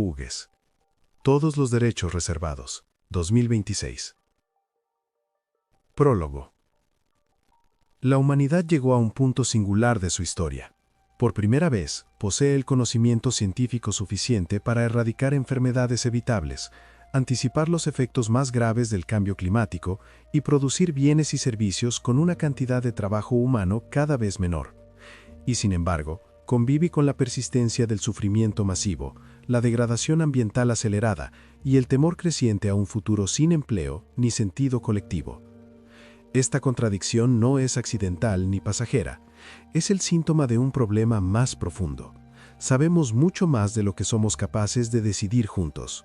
Hugues. Todos los derechos reservados. 2026. Prólogo. La humanidad llegó a un punto singular de su historia. Por primera vez, posee el conocimiento científico suficiente para erradicar enfermedades evitables, anticipar los efectos más graves del cambio climático y producir bienes y servicios con una cantidad de trabajo humano cada vez menor. Y sin embargo, convive con la persistencia del sufrimiento masivo, la degradación ambiental acelerada y el temor creciente a un futuro sin empleo ni sentido colectivo. Esta contradicción no es accidental ni pasajera, es el síntoma de un problema más profundo. Sabemos mucho más de lo que somos capaces de decidir juntos.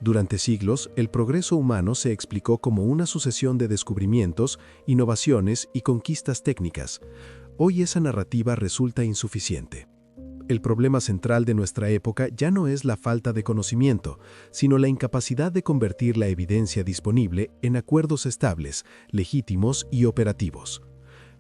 Durante siglos, el progreso humano se explicó como una sucesión de descubrimientos, innovaciones y conquistas técnicas. Hoy esa narrativa resulta insuficiente. El problema central de nuestra época ya no es la falta de conocimiento, sino la incapacidad de convertir la evidencia disponible en acuerdos estables, legítimos y operativos.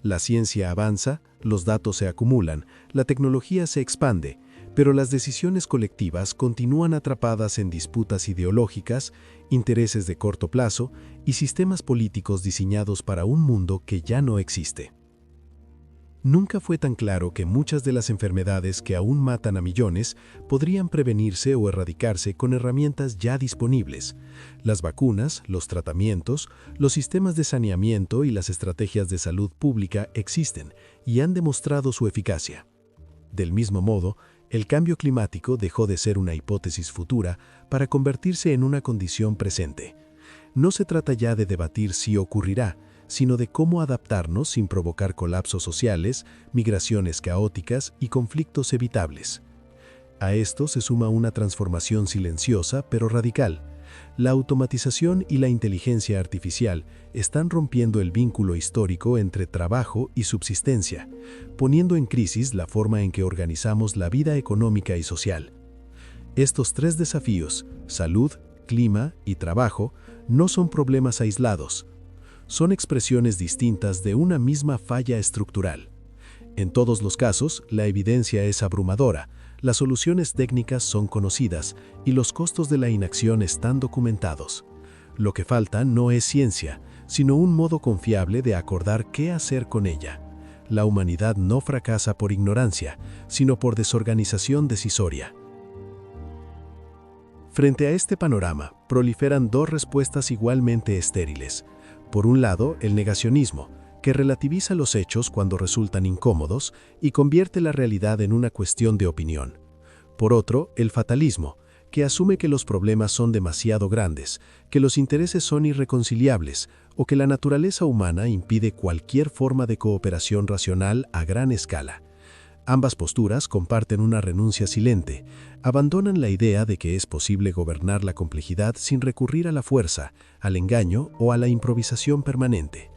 La ciencia avanza, los datos se acumulan, la tecnología se expande, pero las decisiones colectivas continúan atrapadas en disputas ideológicas, intereses de corto plazo y sistemas políticos diseñados para un mundo que ya no existe. Nunca fue tan claro que muchas de las enfermedades que aún matan a millones podrían prevenirse o erradicarse con herramientas ya disponibles. Las vacunas, los tratamientos, los sistemas de saneamiento y las estrategias de salud pública existen y han demostrado su eficacia. Del mismo modo, el cambio climático dejó de ser una hipótesis futura para convertirse en una condición presente. No se trata ya de debatir si ocurrirá, sino de cómo adaptarnos sin provocar colapsos sociales, migraciones caóticas y conflictos evitables. A esto se suma una transformación silenciosa pero radical. La automatización y la inteligencia artificial están rompiendo el vínculo histórico entre trabajo y subsistencia, poniendo en crisis la forma en que organizamos la vida económica y social. Estos tres desafíos, salud, clima y trabajo, no son problemas aislados. Son expresiones distintas de una misma falla estructural. En todos los casos, la evidencia es abrumadora, las soluciones técnicas son conocidas y los costos de la inacción están documentados. Lo que falta no es ciencia, sino un modo confiable de acordar qué hacer con ella. La humanidad no fracasa por ignorancia, sino por desorganización decisoria. Frente a este panorama, proliferan dos respuestas igualmente estériles. Por un lado, el negacionismo, que relativiza los hechos cuando resultan incómodos y convierte la realidad en una cuestión de opinión. Por otro, el fatalismo, que asume que los problemas son demasiado grandes, que los intereses son irreconciliables o que la naturaleza humana impide cualquier forma de cooperación racional a gran escala. Ambas posturas comparten una renuncia silente, abandonan la idea de que es posible gobernar la complejidad sin recurrir a la fuerza, al engaño o a la improvisación permanente.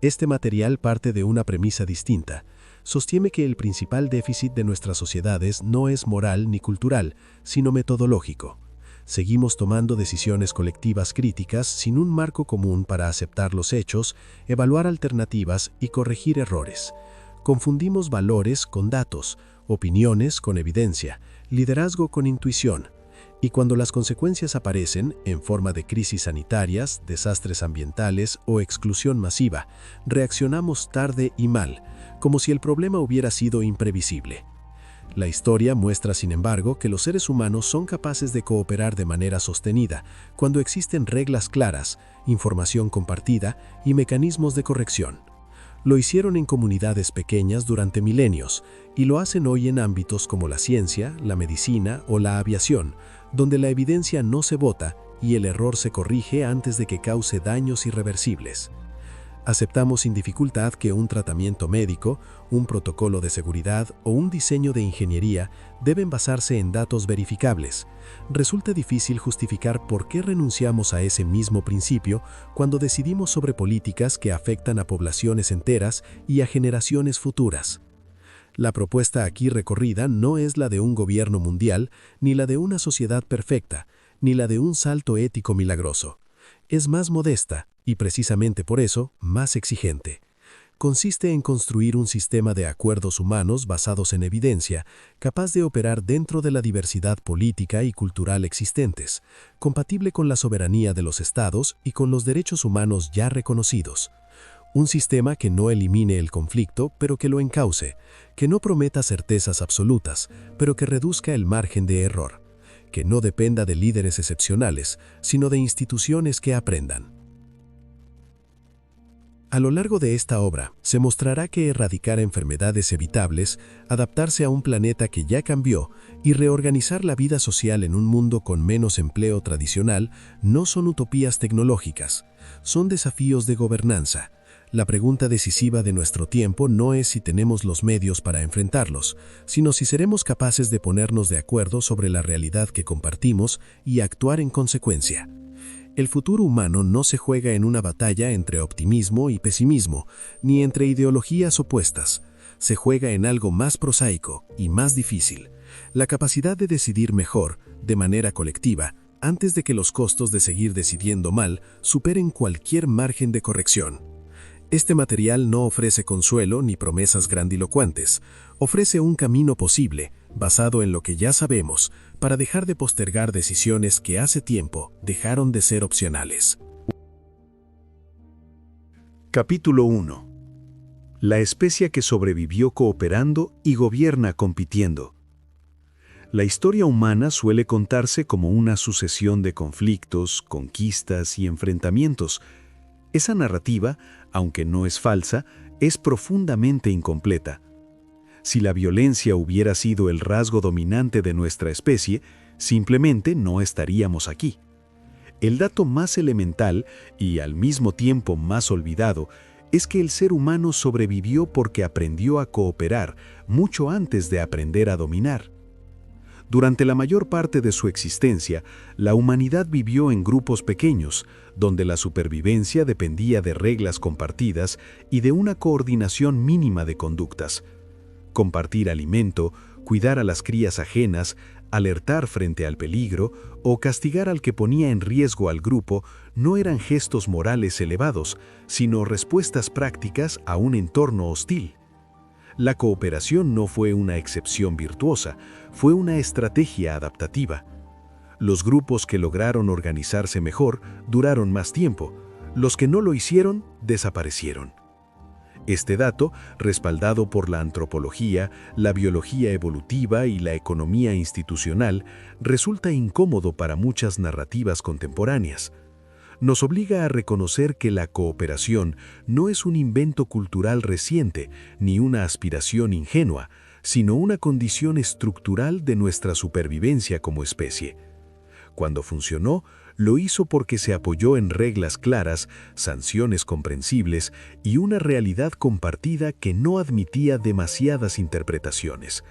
Este material parte de una premisa distinta. Sostiene que el principal déficit de nuestras sociedades no es moral ni cultural, sino metodológico. Seguimos tomando decisiones colectivas críticas sin un marco común para aceptar los hechos, evaluar alternativas y corregir errores. Confundimos valores con datos, opiniones con evidencia, liderazgo con intuición. Y cuando las consecuencias aparecen, en forma de crisis sanitarias, desastres ambientales o exclusión masiva, reaccionamos tarde y mal, como si el problema hubiera sido imprevisible. La historia muestra, sin embargo, que los seres humanos son capaces de cooperar de manera sostenida cuando existen reglas claras, información compartida y mecanismos de corrección. Lo hicieron en comunidades pequeñas durante milenios y lo hacen hoy en ámbitos como la ciencia, la medicina o la aviación, donde la evidencia no se vota y el error se corrige antes de que cause daños irreversibles. Aceptamos sin dificultad que un tratamiento médico, un protocolo de seguridad o un diseño de ingeniería deben basarse en datos verificables. Resulta difícil justificar por qué renunciamos a ese mismo principio cuando decidimos sobre políticas que afectan a poblaciones enteras y a generaciones futuras. La propuesta aquí recorrida no es la de un gobierno mundial, ni la de una sociedad perfecta, ni la de un salto ético milagroso. Es más modesta y precisamente por eso más exigente. consiste en construir un sistema de acuerdos humanos basados en evidencia, capaz de operar dentro de la diversidad política y cultural existentes, compatible con la soberanía de los estados y con los derechos humanos ya reconocidos. Un sistema que no elimine el conflicto, pero que lo encauce, que no prometa certezas absolutas, pero que reduzca el margen de error, que no dependa de líderes excepcionales, sino de instituciones que aprendan. A lo largo de esta obra, se mostrará que erradicar enfermedades evitables, adaptarse a un planeta que ya cambió y reorganizar la vida social en un mundo con menos empleo tradicional no son utopías tecnológicas, son desafíos de gobernanza. La pregunta decisiva de nuestro tiempo no es si tenemos los medios para enfrentarlos, sino si seremos capaces de ponernos de acuerdo sobre la realidad que compartimos y actuar en consecuencia. El futuro humano no se juega en una batalla entre optimismo y pesimismo, ni entre ideologías opuestas. Se juega en algo más prosaico y más difícil: la capacidad de decidir mejor, de manera colectiva, antes de que los costos de seguir decidiendo mal superen cualquier margen de corrección. Este material no ofrece consuelo ni promesas grandilocuentes, ofrece un camino posible, basado en lo que ya sabemos, para dejar de postergar decisiones que hace tiempo dejaron de ser opcionales. Capítulo 1. La especie que sobrevivió cooperando y gobierna compitiendo. La historia humana suele contarse como una sucesión de conflictos, conquistas y enfrentamientos. Esa narrativa, aunque no es falsa, es profundamente incompleta. Si la violencia hubiera sido el rasgo dominante de nuestra especie, simplemente no estaríamos aquí. El dato más elemental, y al mismo tiempo más olvidado, es que el ser humano sobrevivió porque aprendió a cooperar mucho antes de aprender a dominar. Durante la mayor parte de su existencia, la humanidad vivió en grupos pequeños, donde la supervivencia dependía de reglas compartidas y de una coordinación mínima de conductas. Compartir alimento, cuidar a las crías ajenas, alertar frente al peligro o castigar al que ponía en riesgo al grupo no eran gestos morales elevados, sino respuestas prácticas a un entorno hostil. La cooperación no fue una excepción virtuosa, fue una estrategia adaptativa. Los grupos que lograron organizarse mejor duraron más tiempo, los que no lo hicieron desaparecieron. Este dato, respaldado por la antropología, la biología evolutiva y la economía institucional, resulta incómodo para muchas narrativas contemporáneas. Nos obliga a reconocer que la cooperación no es un invento cultural reciente ni una aspiración ingenua, sino una condición estructural de nuestra supervivencia como especie. Cuando funcionó, lo hizo porque se apoyó en reglas claras, sanciones comprensibles y una realidad compartida que no admitía demasiadas interpretaciones.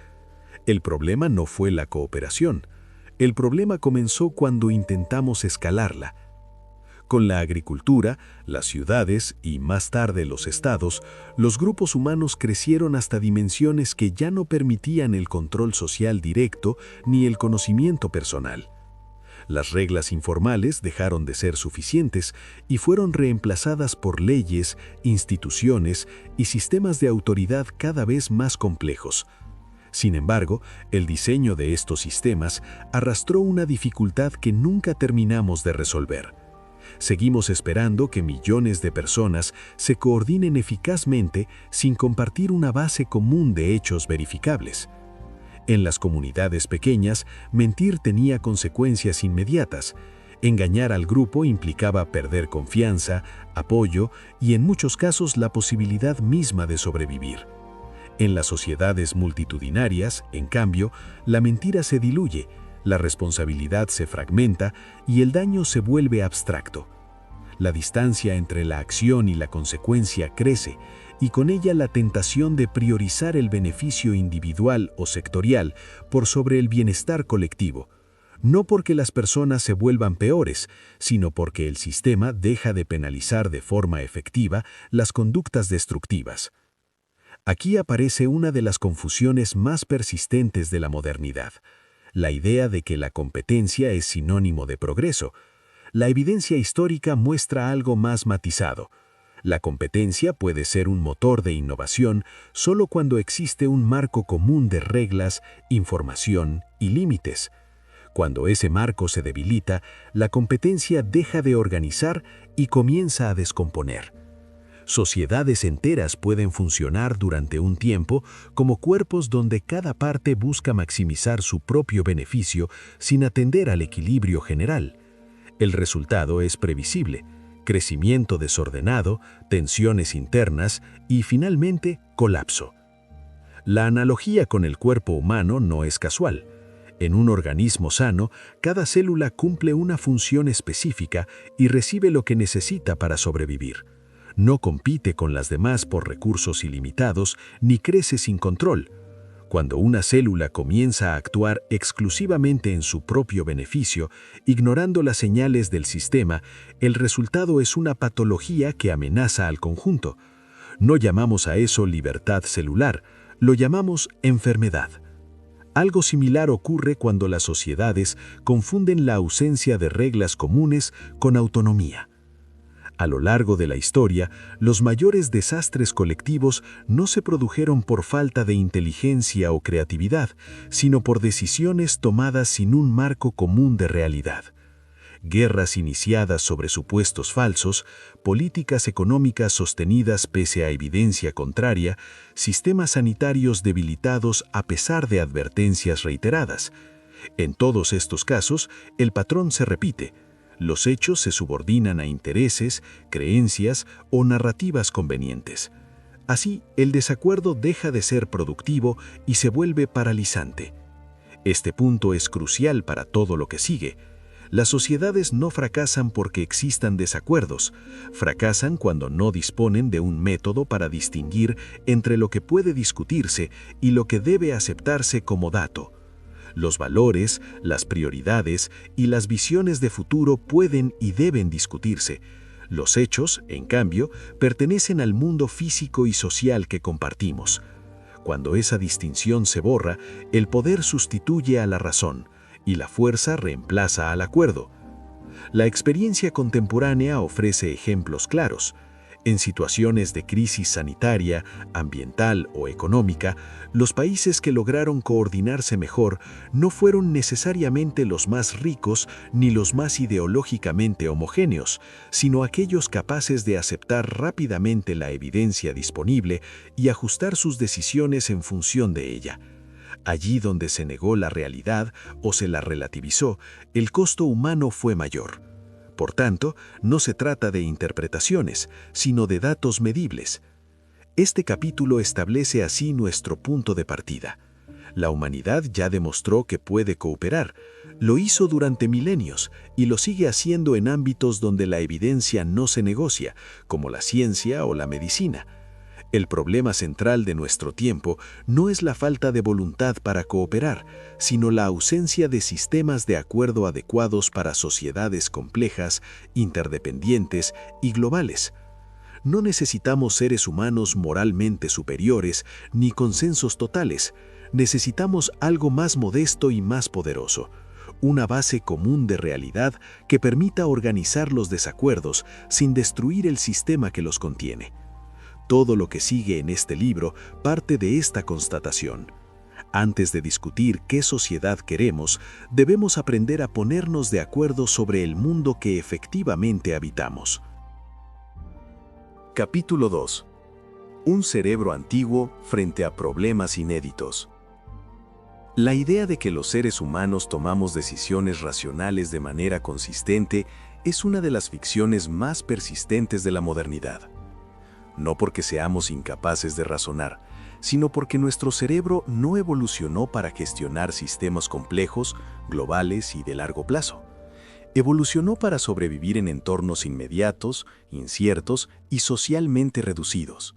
El problema no fue la cooperación. El problema comenzó cuando intentamos escalarla. Con la agricultura, las ciudades y más tarde los estados, los grupos humanos crecieron hasta dimensiones que ya no permitían el control social directo ni el conocimiento personal. Las reglas informales dejaron de ser suficientes y fueron reemplazadas por leyes, instituciones y sistemas de autoridad cada vez más complejos. Sin embargo, el diseño de estos sistemas arrastró una dificultad que nunca terminamos de resolver. Seguimos esperando que millones de personas se coordinen eficazmente sin compartir una base común de hechos verificables. En las comunidades pequeñas, mentir tenía consecuencias inmediatas. Engañar al grupo implicaba perder confianza, apoyo y en muchos casos la posibilidad misma de sobrevivir. En las sociedades multitudinarias, en cambio, la mentira se diluye, la responsabilidad se fragmenta y el daño se vuelve abstracto. La distancia entre la acción y la consecuencia crece, y con ella la tentación de priorizar el beneficio individual o sectorial por sobre el bienestar colectivo, no porque las personas se vuelvan peores, sino porque el sistema deja de penalizar de forma efectiva las conductas destructivas. Aquí aparece una de las confusiones más persistentes de la modernidad: la idea de que la competencia es sinónimo de progreso. La evidencia histórica muestra algo más matizado. La competencia puede ser un motor de innovación solo cuando existe un marco común de reglas, información y límites. Cuando ese marco se debilita, la competencia deja de organizar y comienza a descomponer. Sociedades enteras pueden funcionar durante un tiempo como cuerpos donde cada parte busca maximizar su propio beneficio sin atender al equilibrio general. El resultado es previsible: crecimiento desordenado, tensiones internas y, finalmente, colapso. La analogía con el cuerpo humano no es casual. En un organismo sano, cada célula cumple una función específica y recibe lo que necesita para sobrevivir. No compite con las demás por recursos ilimitados ni crece sin control. Cuando una célula comienza a actuar exclusivamente en su propio beneficio, ignorando las señales del sistema, el resultado es una patología que amenaza al conjunto. No llamamos a eso libertad celular, lo llamamos enfermedad. Algo similar ocurre cuando las sociedades confunden la ausencia de reglas comunes con autonomía. A lo largo de la historia, los mayores desastres colectivos no se produjeron por falta de inteligencia o creatividad, sino por decisiones tomadas sin un marco común de realidad. Guerras iniciadas sobre supuestos falsos, políticas económicas sostenidas pese a evidencia contraria, sistemas sanitarios debilitados a pesar de advertencias reiteradas. En todos estos casos, el patrón se repite. Los hechos se subordinan a intereses, creencias o narrativas convenientes. Así, el desacuerdo deja de ser productivo y se vuelve paralizante. Este punto es crucial para todo lo que sigue. Las sociedades no fracasan porque existan desacuerdos, fracasan cuando no disponen de un método para distinguir entre lo que puede discutirse y lo que debe aceptarse como dato. Los valores, las prioridades y las visiones de futuro pueden y deben discutirse. Los hechos, en cambio, pertenecen al mundo físico y social que compartimos. Cuando esa distinción se borra, el poder sustituye a la razón y la fuerza reemplaza al acuerdo. La experiencia contemporánea ofrece ejemplos claros. En situaciones de crisis sanitaria, ambiental o económica, los países que lograron coordinarse mejor no fueron necesariamente los más ricos ni los más ideológicamente homogéneos, sino aquellos capaces de aceptar rápidamente la evidencia disponible y ajustar sus decisiones en función de ella. Allí donde se negó la realidad o se la relativizó, el costo humano fue mayor. Por tanto, no se trata de interpretaciones, sino de datos medibles. Este capítulo establece así nuestro punto de partida. La humanidad ya demostró que puede cooperar. Lo hizo durante milenios y lo sigue haciendo en ámbitos donde la evidencia no se negocia, como la ciencia o la medicina. El problema central de nuestro tiempo no es la falta de voluntad para cooperar, sino la ausencia de sistemas de acuerdo adecuados para sociedades complejas, interdependientes y globales. No necesitamos seres humanos moralmente superiores ni consensos totales. Necesitamos algo más modesto y más poderoso. Una base común de realidad que permita organizar los desacuerdos sin destruir el sistema que los contiene. Todo lo que sigue en este libro parte de esta constatación. Antes de discutir qué sociedad queremos, debemos aprender a ponernos de acuerdo sobre el mundo que efectivamente habitamos. Capítulo 2. Un cerebro antiguo frente a problemas inéditos. La idea de que los seres humanos tomamos decisiones racionales de manera consistente es una de las ficciones más persistentes de la modernidad. No porque seamos incapaces de razonar, sino porque nuestro cerebro no evolucionó para gestionar sistemas complejos, globales y de largo plazo. Evolucionó para sobrevivir en entornos inmediatos, inciertos y socialmente reducidos.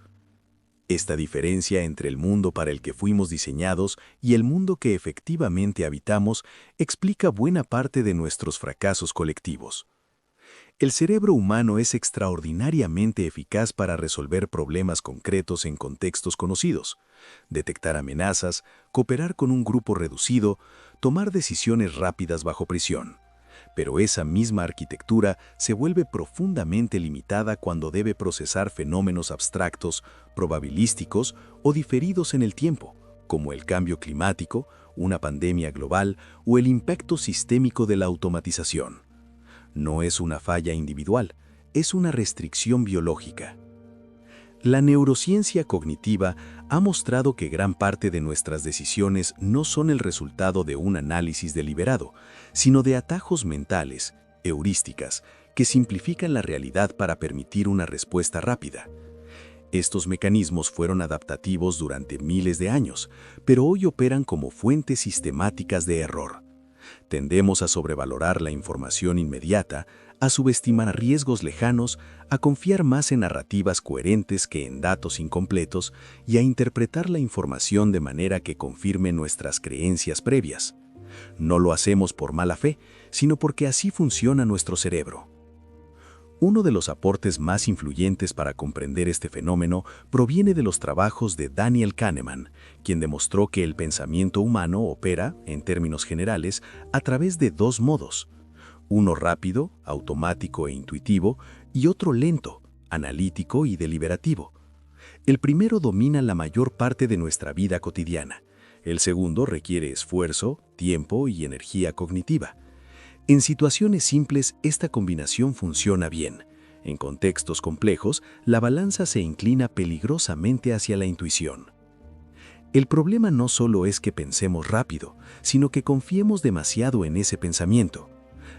Esta diferencia entre el mundo para el que fuimos diseñados y el mundo que efectivamente habitamos explica buena parte de nuestros fracasos colectivos. El cerebro humano es extraordinariamente eficaz para resolver problemas concretos en contextos conocidos, detectar amenazas, cooperar con un grupo reducido, tomar decisiones rápidas bajo presión. pero esa misma arquitectura se vuelve profundamente limitada cuando debe procesar fenómenos abstractos, probabilísticos o diferidos en el tiempo, como el cambio climático, una pandemia global o el impacto sistémico de la automatización. No es una falla individual, es una restricción biológica. La neurociencia cognitiva ha mostrado que gran parte de nuestras decisiones no son el resultado de un análisis deliberado, sino de atajos mentales, heurísticas, que simplifican la realidad para permitir una respuesta rápida. Estos mecanismos fueron adaptativos durante miles de años, pero hoy operan como fuentes sistemáticas de error. Tendemos a sobrevalorar la información inmediata, a subestimar riesgos lejanos, a confiar más en narrativas coherentes que en datos incompletos y a interpretar la información de manera que confirme nuestras creencias previas. No lo hacemos por mala fe, sino porque así funciona nuestro cerebro. Uno de los aportes más influyentes para comprender este fenómeno proviene de los trabajos de Daniel Kahneman, quien demostró que el pensamiento humano opera, en términos generales, a través de dos modos: uno rápido, automático e intuitivo, y otro lento, analítico y deliberativo. El primero domina la mayor parte de nuestra vida cotidiana. El segundo requiere esfuerzo, tiempo y energía cognitiva. En situaciones simples, esta combinación funciona bien. En contextos complejos, la balanza se inclina peligrosamente hacia la intuición. El problema no solo es que pensemos rápido, sino que confiemos demasiado en ese pensamiento.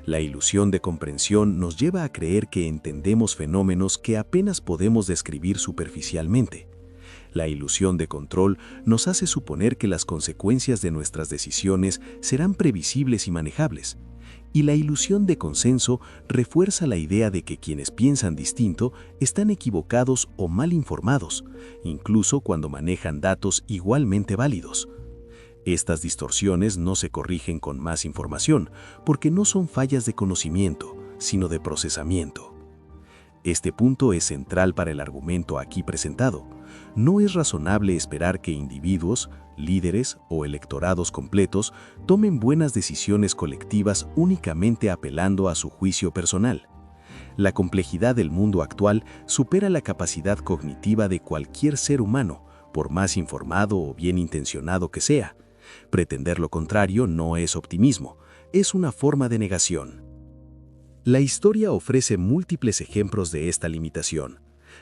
La ilusión de comprensión nos lleva a creer que entendemos fenómenos que apenas podemos describir superficialmente. La ilusión de control nos hace suponer que las consecuencias de nuestras decisiones serán previsibles y manejables. Y la ilusión de consenso refuerza la idea de que quienes piensan distinto están equivocados o mal informados, incluso cuando manejan datos igualmente válidos. Estas distorsiones no se corrigen con más información, porque no son fallas de conocimiento, sino de procesamiento. Este punto es central para el argumento aquí presentado. No es razonable esperar que individuos, líderes o electorados completos tomen buenas decisiones colectivas únicamente apelando a su juicio personal. La complejidad del mundo actual supera la capacidad cognitiva de cualquier ser humano, por más informado o bien intencionado que sea. Pretender lo contrario no es optimismo, es una forma de negación. La historia ofrece múltiples ejemplos de esta limitación.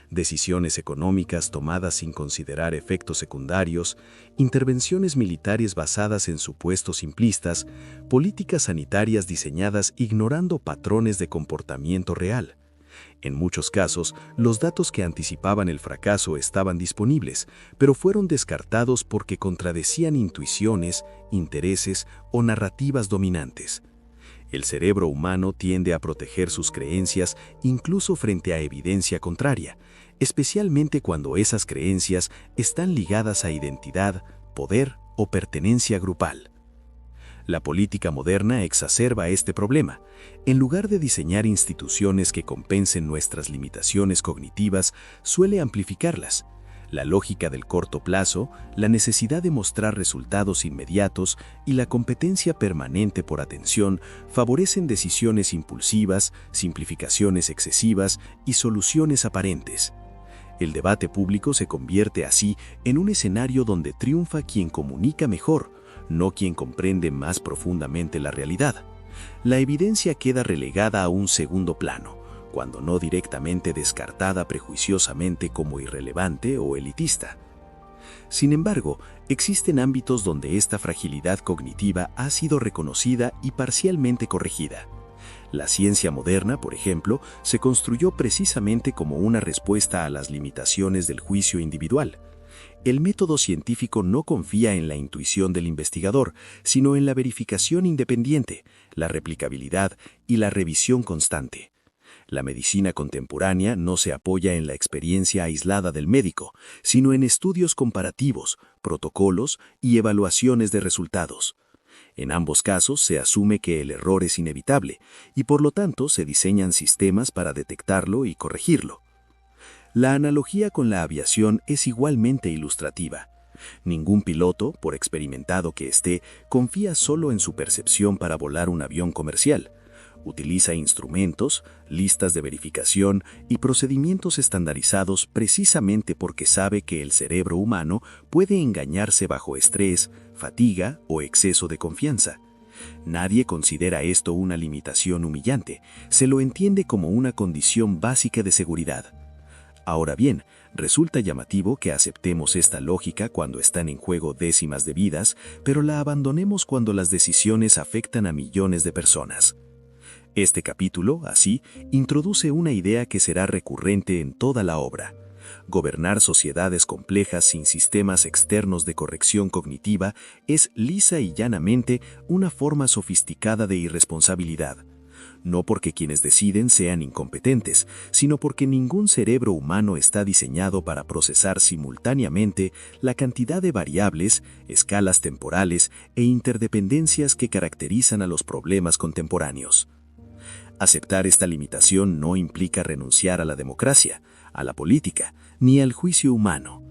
Decisiones económicas tomadas sin considerar efectos secundarios, intervenciones militares basadas en supuestos simplistas, políticas sanitarias diseñadas ignorando patrones de comportamiento real. En muchos casos, los datos que anticipaban el fracaso estaban disponibles, pero fueron descartados porque contradecían intuiciones, intereses o narrativas dominantes. El cerebro humano tiende a proteger sus creencias incluso frente a evidencia contraria, especialmente cuando esas creencias están ligadas a identidad, poder o pertenencia grupal. La política moderna exacerba este problema. En lugar de diseñar instituciones que compensen nuestras limitaciones cognitivas, suele amplificarlas. La lógica del corto plazo, la necesidad de mostrar resultados inmediatos y la competencia permanente por atención favorecen decisiones impulsivas, simplificaciones excesivas y soluciones aparentes. El debate público se convierte así en un escenario donde triunfa quien comunica mejor, no quien comprende más profundamente la realidad. La evidencia queda relegada a un segundo plano, cuando no directamente descartada prejuiciosamente como irrelevante o elitista. Sin embargo, existen ámbitos donde esta fragilidad cognitiva ha sido reconocida y parcialmente corregida. La ciencia moderna, por ejemplo, se construyó precisamente como una respuesta a las limitaciones del juicio individual. El método científico no confía en la intuición del investigador, sino en la verificación independiente, la replicabilidad y la revisión constante. La medicina contemporánea no se apoya en la experiencia aislada del médico, sino en estudios comparativos, protocolos y evaluaciones de resultados. En ambos casos se asume que el error es inevitable y por lo tanto se diseñan sistemas para detectarlo y corregirlo. La analogía con la aviación es igualmente ilustrativa. Ningún piloto, por experimentado que esté, confía solo en su percepción para volar un avión comercial. Utiliza instrumentos, listas de verificación y procedimientos estandarizados precisamente porque sabe que el cerebro humano puede engañarse bajo estrés, fatiga o exceso de confianza. Nadie considera esto una limitación humillante, se lo entiende como una condición básica de seguridad. Ahora bien, resulta llamativo que aceptemos esta lógica cuando están en juego décimas de vidas, pero la abandonemos cuando las decisiones afectan a millones de personas. Este capítulo, así, introduce una idea que será recurrente en toda la obra. Gobernar sociedades complejas sin sistemas externos de corrección cognitiva es lisa y llanamente una forma sofisticada de irresponsabilidad. No porque quienes deciden sean incompetentes, sino porque ningún cerebro humano está diseñado para procesar simultáneamente la cantidad de variables, escalas temporales e interdependencias que caracterizan a los problemas contemporáneos. Aceptar esta limitación no implica renunciar a la democracia, a la política, ni al juicio humano.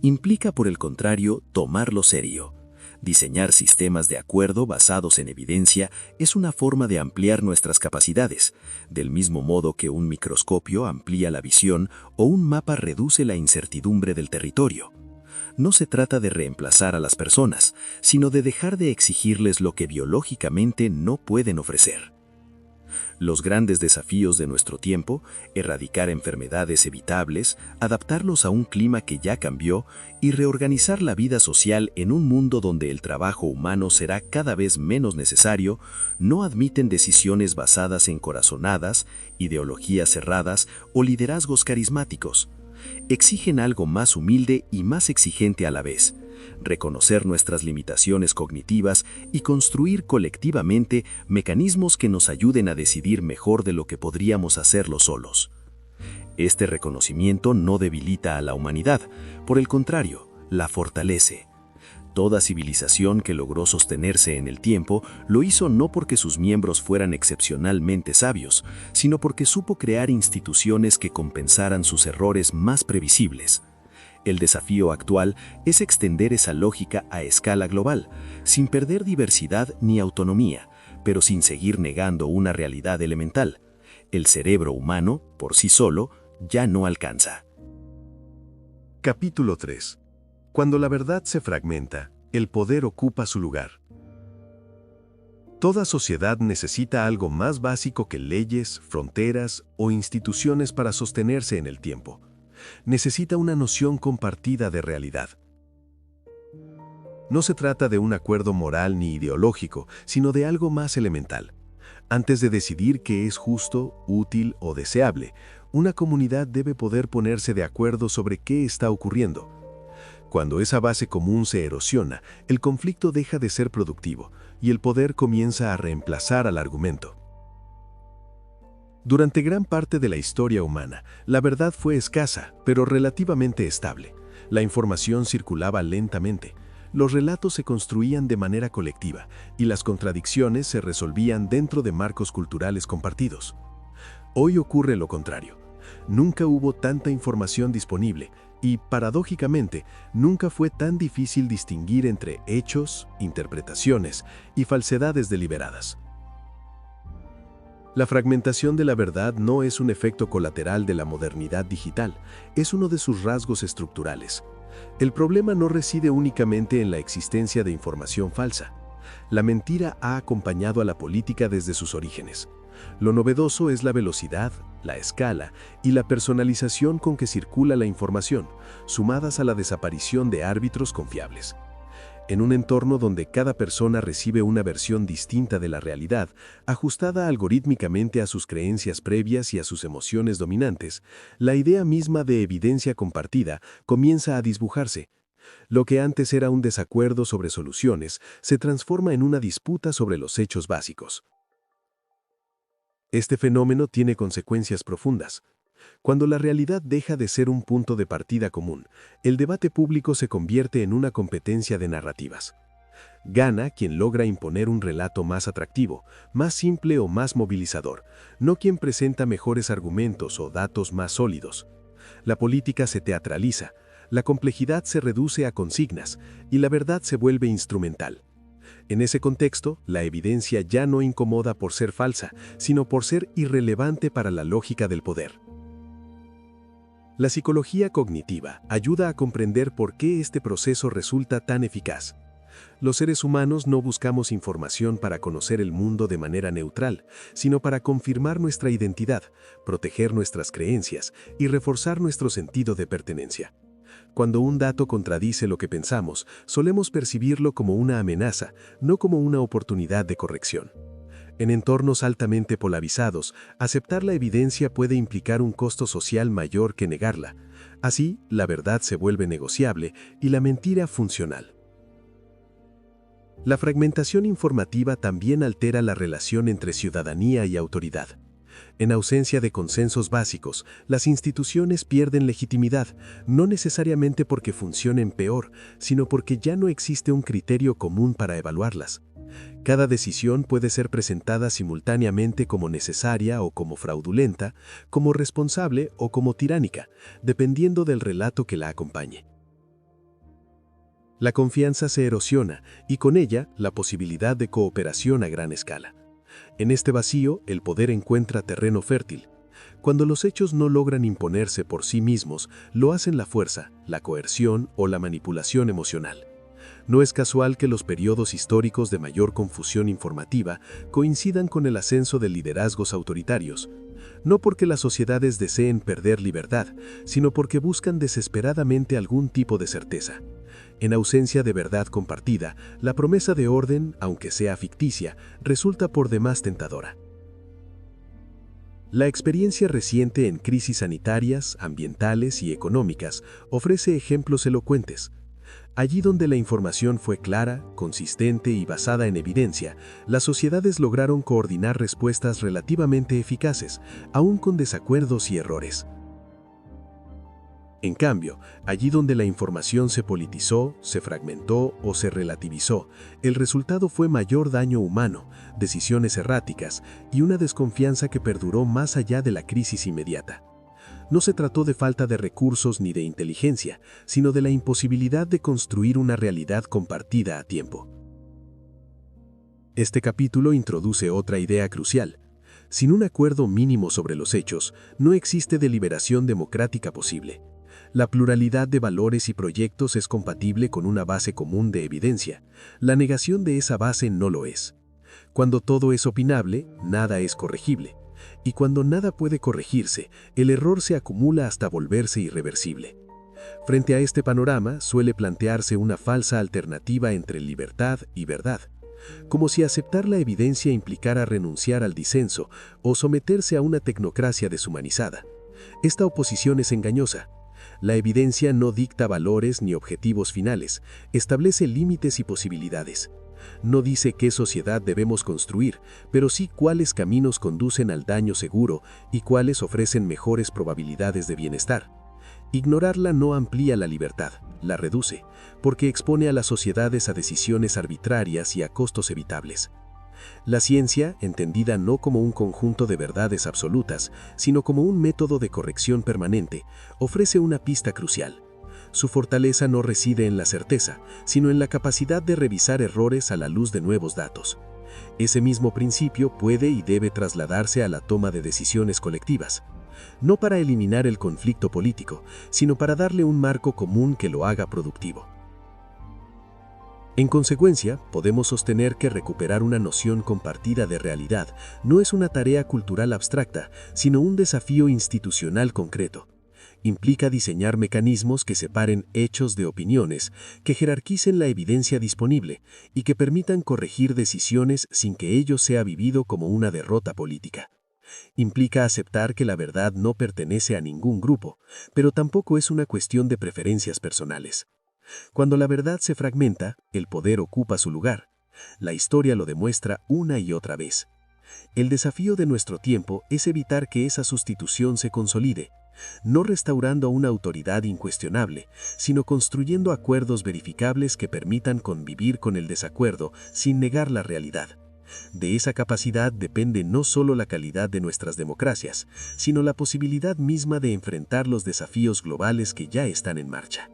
Implica, por el contrario, tomarlo serio. Diseñar sistemas de acuerdo basados en evidencia es una forma de ampliar nuestras capacidades, del mismo modo que un microscopio amplía la visión o un mapa reduce la incertidumbre del territorio. No se trata de reemplazar a las personas, sino de dejar de exigirles lo que biológicamente no pueden ofrecer. Los grandes desafíos de nuestro tiempo, erradicar enfermedades evitables, adaptarlos a un clima que ya cambió y reorganizar la vida social en un mundo donde el trabajo humano será cada vez menos necesario, no admiten decisiones basadas en corazonadas, ideologías cerradas o liderazgos carismáticos. Exigen algo más humilde y más exigente a la vez: reconocer nuestras limitaciones cognitivas y construir colectivamente mecanismos que nos ayuden a decidir mejor de lo que podríamos hacerlo solos. Este reconocimiento no debilita a la humanidad, por el contrario, la fortalece. Toda civilización que logró sostenerse en el tiempo lo hizo no porque sus miembros fueran excepcionalmente sabios, sino porque supo crear instituciones que compensaran sus errores más previsibles. El desafío actual es extender esa lógica a escala global, sin perder diversidad ni autonomía, pero sin seguir negando una realidad elemental. El cerebro humano, por sí solo, ya no alcanza. Capítulo 3. Cuando la verdad se fragmenta, el poder ocupa su lugar. Toda sociedad necesita algo más básico que leyes, fronteras o instituciones para sostenerse en el tiempo. Necesita una noción compartida de realidad. No se trata de un acuerdo moral ni ideológico, sino de algo más elemental. Antes de decidir qué es justo, útil o deseable, una comunidad debe poder ponerse de acuerdo sobre qué está ocurriendo. Cuando esa base común se erosiona, el conflicto deja de ser productivo y el poder comienza a reemplazar al argumento. Durante gran parte de la historia humana, la verdad fue escasa, pero relativamente estable. La información circulaba lentamente, los relatos se construían de manera colectiva y las contradicciones se resolvían dentro de marcos culturales compartidos. Hoy ocurre lo contrario. Nunca hubo tanta información disponible y, paradójicamente, nunca fue tan difícil distinguir entre hechos, interpretaciones y falsedades deliberadas. La fragmentación de la verdad no es un efecto colateral de la modernidad digital, es uno de sus rasgos estructurales. El problema no reside únicamente en la existencia de información falsa. La mentira ha acompañado a la política desde sus orígenes. Lo novedoso es la velocidad, la escala y la personalización con que circula la información, sumadas a la desaparición de árbitros confiables. En un entorno donde cada persona recibe una versión distinta de la realidad, ajustada algorítmicamente a sus creencias previas y a sus emociones dominantes, la idea misma de evidencia compartida comienza a disbujarse. Lo que antes era un desacuerdo sobre soluciones se transforma en una disputa sobre los hechos básicos. Este fenómeno tiene consecuencias profundas. Cuando la realidad deja de ser un punto de partida común, el debate público se convierte en una competencia de narrativas. Gana quien logra imponer un relato más atractivo, más simple o más movilizador, no quien presenta mejores argumentos o datos más sólidos. La política se teatraliza, la complejidad se reduce a consignas y la verdad se vuelve instrumental. En ese contexto, la evidencia ya no incomoda por ser falsa, sino por ser irrelevante para la lógica del poder. La psicología cognitiva ayuda a comprender por qué este proceso resulta tan eficaz. Los seres humanos no buscamos información para conocer el mundo de manera neutral, sino para confirmar nuestra identidad, proteger nuestras creencias y reforzar nuestro sentido de pertenencia. Cuando un dato contradice lo que pensamos, solemos percibirlo como una amenaza, no como una oportunidad de corrección. En entornos altamente polarizados, aceptar la evidencia puede implicar un costo social mayor que negarla. Así, la verdad se vuelve negociable y la mentira funcional. La fragmentación informativa también altera la relación entre ciudadanía y autoridad. En ausencia de consensos básicos, las instituciones pierden legitimidad, no necesariamente porque funcionen peor, sino porque ya no existe un criterio común para evaluarlas. Cada decisión puede ser presentada simultáneamente como necesaria o como fraudulenta, como responsable o como tiránica, dependiendo del relato que la acompañe. La confianza se erosiona y con ella la posibilidad de cooperación a gran escala. En este vacío, el poder encuentra terreno fértil. Cuando los hechos no logran imponerse por sí mismos, lo hacen la fuerza, la coerción o la manipulación emocional. No es casual que los periodos históricos de mayor confusión informativa coincidan con el ascenso de liderazgos autoritarios, no porque las sociedades deseen perder libertad, sino porque buscan desesperadamente algún tipo de certeza. En ausencia de verdad compartida, la promesa de orden, aunque sea ficticia, resulta por demás tentadora. La experiencia reciente en crisis sanitarias, ambientales y económicas ofrece ejemplos elocuentes. Allí donde la información fue clara, consistente y basada en evidencia, las sociedades lograron coordinar respuestas relativamente eficaces, aún con desacuerdos y errores. En cambio, allí donde la información se politizó, se fragmentó o se relativizó, el resultado fue mayor daño humano, decisiones erráticas y una desconfianza que perduró más allá de la crisis inmediata. No se trató de falta de recursos ni de inteligencia, sino de la imposibilidad de construir una realidad compartida a tiempo. Este capítulo introduce otra idea crucial. Sin un acuerdo mínimo sobre los hechos, no existe deliberación democrática posible. La pluralidad de valores y proyectos es compatible con una base común de evidencia. La negación de esa base no lo es. Cuando todo es opinable, nada es corregible. Y cuando nada puede corregirse, el error se acumula hasta volverse irreversible. Frente a este panorama, suele plantearse una falsa alternativa entre libertad y verdad, como si aceptar la evidencia implicara renunciar al disenso o someterse a una tecnocracia deshumanizada. Esta oposición es engañosa. La evidencia no dicta valores ni objetivos finales, establece límites y posibilidades. No dice qué sociedad debemos construir, pero sí cuáles caminos conducen al daño seguro y cuáles ofrecen mejores probabilidades de bienestar. Ignorarla no amplía la libertad, la reduce, porque expone a las sociedades a decisiones arbitrarias y a costos evitables. La ciencia, entendida no como un conjunto de verdades absolutas, sino como un método de corrección permanente, ofrece una pista crucial. Su fortaleza no reside en la certeza, sino en la capacidad de revisar errores a la luz de nuevos datos. Ese mismo principio puede y debe trasladarse a la toma de decisiones colectivas, no para eliminar el conflicto político, sino para darle un marco común que lo haga productivo. En consecuencia, podemos sostener que recuperar una noción compartida de realidad no es una tarea cultural abstracta, sino un desafío institucional concreto. Implica diseñar mecanismos que separen hechos de opiniones, que jerarquicen la evidencia disponible y que permitan corregir decisiones sin que ello sea vivido como una derrota política. Implica aceptar que la verdad no pertenece a ningún grupo, pero tampoco es una cuestión de preferencias personales. Cuando la verdad se fragmenta, el poder ocupa su lugar. La historia lo demuestra una y otra vez. El desafío de nuestro tiempo es evitar que esa sustitución se consolide, no restaurando una autoridad incuestionable, sino construyendo acuerdos verificables que permitan convivir con el desacuerdo sin negar la realidad. De esa capacidad depende no solo la calidad de nuestras democracias, sino la posibilidad misma de enfrentar los desafíos globales que ya están en marcha.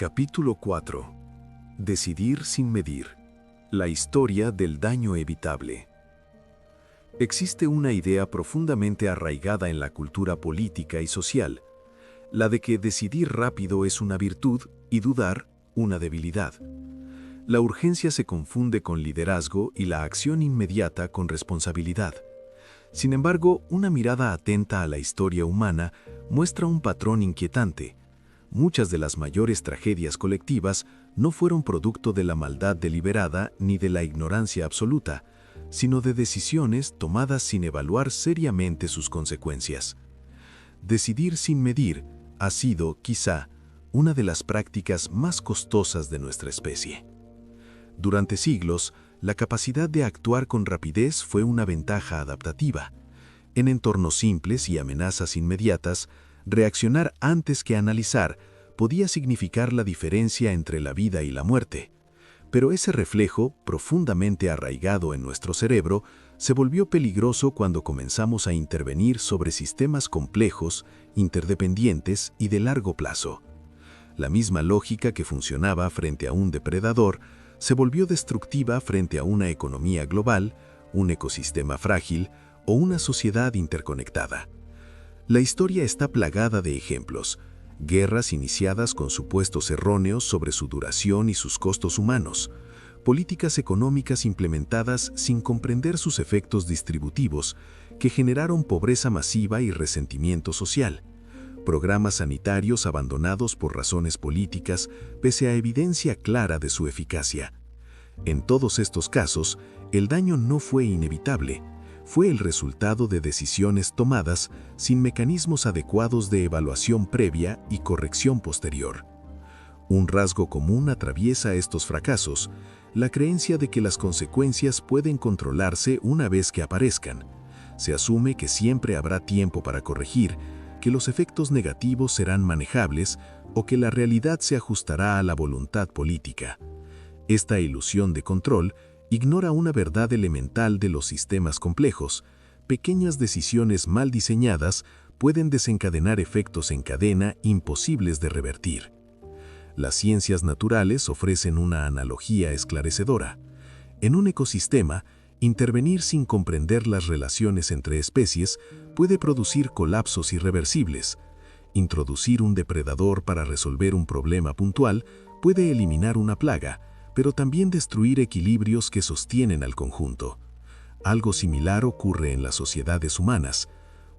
Capítulo 4. Decidir sin medir. La historia del daño evitable. Existe una idea profundamente arraigada en la cultura política y social, la de que decidir rápido es una virtud y dudar una debilidad. La urgencia se confunde con liderazgo y la acción inmediata con responsabilidad. Sin embargo, una mirada atenta a la historia humana muestra un patrón inquietante. Muchas de las mayores tragedias colectivas no fueron producto de la maldad deliberada ni de la ignorancia absoluta, sino de decisiones tomadas sin evaluar seriamente sus consecuencias. Decidir sin medir ha sido, quizá, una de las prácticas más costosas de nuestra especie. Durante siglos, la capacidad de actuar con rapidez fue una ventaja adaptativa. En entornos simples y amenazas inmediatas, reaccionar antes que analizar podía significar la diferencia entre la vida y la muerte. Pero ese reflejo, profundamente arraigado en nuestro cerebro, se volvió peligroso cuando comenzamos a intervenir sobre sistemas complejos, interdependientes y de largo plazo. La misma lógica que funcionaba frente a un depredador se volvió destructiva frente a una economía global, un ecosistema frágil o una sociedad interconectada. La historia está plagada de ejemplos: guerras iniciadas con supuestos erróneos sobre su duración y sus costos humanos, políticas económicas implementadas sin comprender sus efectos distributivos que generaron pobreza masiva y resentimiento social, programas sanitarios abandonados por razones políticas pese a evidencia clara de su eficacia. En todos estos casos, el daño no fue inevitable, fue el resultado de decisiones tomadas sin mecanismos adecuados de evaluación previa y corrección posterior. Un rasgo común atraviesa estos fracasos: la creencia de que las consecuencias pueden controlarse una vez que aparezcan. Se asume que siempre habrá tiempo para corregir, que los efectos negativos serán manejables o que la realidad se ajustará a la voluntad política. Esta ilusión de control ignora una verdad elemental de los sistemas complejos: pequeñas decisiones mal diseñadas pueden desencadenar efectos en cadena imposibles de revertir. Las ciencias naturales ofrecen una analogía esclarecedora. En un ecosistema, intervenir sin comprender las relaciones entre especies puede producir colapsos irreversibles. Introducir un depredador para resolver un problema puntual puede eliminar una plaga, pero también destruir equilibrios que sostienen al conjunto. Algo similar ocurre en las sociedades humanas.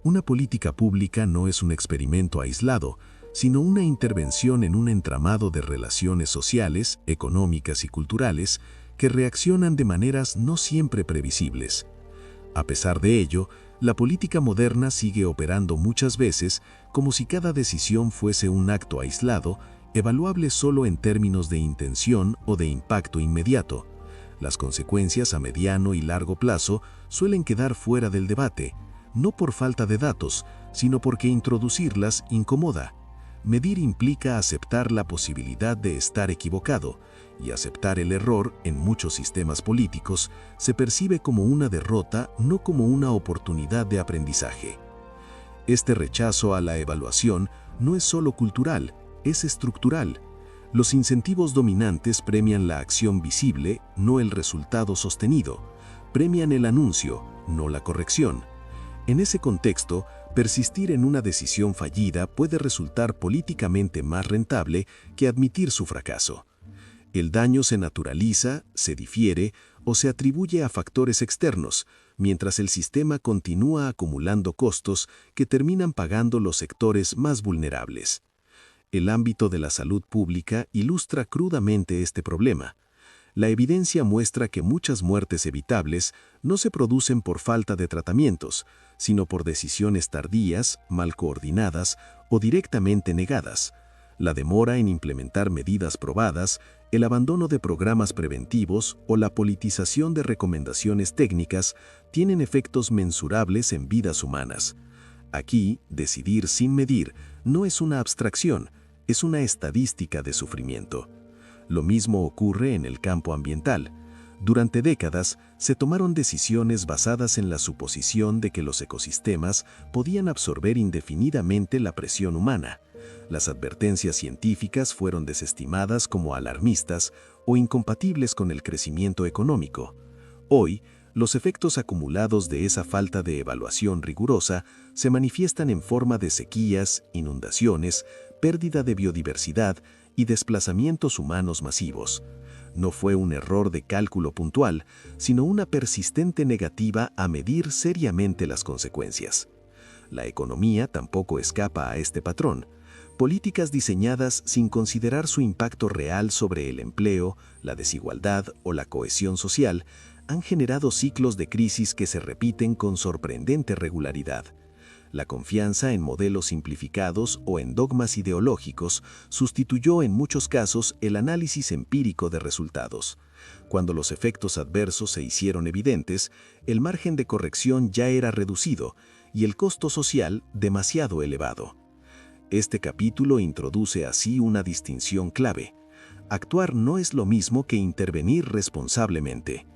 Una política pública no es un experimento aislado, sino una intervención en un entramado de relaciones sociales, económicas y culturales que reaccionan de maneras no siempre previsibles. A pesar de ello, la política moderna sigue operando muchas veces como si cada decisión fuese un acto aislado, evaluable solo en términos de intención o de impacto inmediato. Las consecuencias a mediano y largo plazo suelen quedar fuera del debate, no por falta de datos, sino porque introducirlas incomoda. Medir implica aceptar la posibilidad de estar equivocado, y aceptar el error en muchos sistemas políticos se percibe como una derrota, no como una oportunidad de aprendizaje. Este rechazo a la evaluación no es solo cultural, es estructural. Los incentivos dominantes premian la acción visible, no el resultado sostenido. Premian el anuncio, no la corrección. En ese contexto, persistir en una decisión fallida puede resultar políticamente más rentable que admitir su fracaso. El daño se naturaliza, se difiere o se atribuye a factores externos, mientras el sistema continúa acumulando costos que terminan pagando los sectores más vulnerables. El ámbito de la salud pública ilustra crudamente este problema. La evidencia muestra que muchas muertes evitables no se producen por falta de tratamientos, sino por decisiones tardías, mal coordinadas o directamente negadas. La demora en implementar medidas probadas, el abandono de programas preventivos o la politización de recomendaciones técnicas tienen efectos mensurables en vidas humanas. Aquí, decidir sin medir no es una abstracción, es una estadística de sufrimiento. Lo mismo ocurre en el campo ambiental. Durante décadas, se tomaron decisiones basadas en la suposición de que los ecosistemas podían absorber indefinidamente la presión humana, Las advertencias científicas fueron desestimadas como alarmistas o incompatibles con el crecimiento económico. Hoy, los efectos acumulados de esa falta de evaluación rigurosa se manifiestan en forma de sequías, inundaciones, pérdida de biodiversidad y desplazamientos humanos masivos. No fue un error de cálculo puntual, sino una persistente negativa a medir seriamente las consecuencias. La economía tampoco escapa a este patrón. Políticas diseñadas sin considerar su impacto real sobre el empleo, la desigualdad o la cohesión social han generado ciclos de crisis que se repiten con sorprendente regularidad. La confianza en modelos simplificados o en dogmas ideológicos sustituyó en muchos casos el análisis empírico de resultados. Cuando los efectos adversos se hicieron evidentes, el margen de corrección ya era reducido y el costo social demasiado elevado. Este capítulo introduce así una distinción clave. Actuar no es lo mismo que intervenir responsablemente.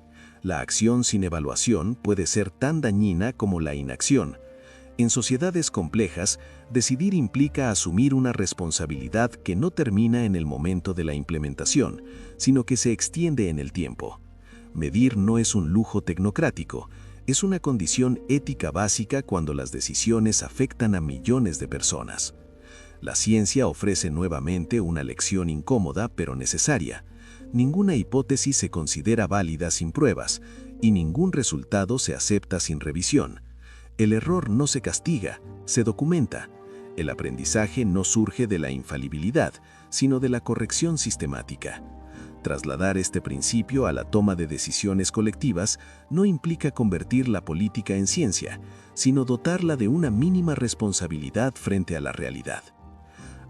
La acción sin evaluación puede ser tan dañina como la inacción. En sociedades complejas, decidir implica asumir una responsabilidad que no termina en el momento de la implementación, sino que se extiende en el tiempo. Medir no es un lujo tecnocrático, es una condición ética básica cuando las decisiones afectan a millones de personas. La ciencia ofrece nuevamente una lección incómoda pero necesaria. Ninguna hipótesis se considera válida sin pruebas, y ningún resultado se acepta sin revisión. El error no se castiga, se documenta. El aprendizaje no surge de la infalibilidad, sino de la corrección sistemática. Trasladar este principio a la toma de decisiones colectivas no implica convertir la política en ciencia, sino dotarla de una mínima responsabilidad frente a la realidad.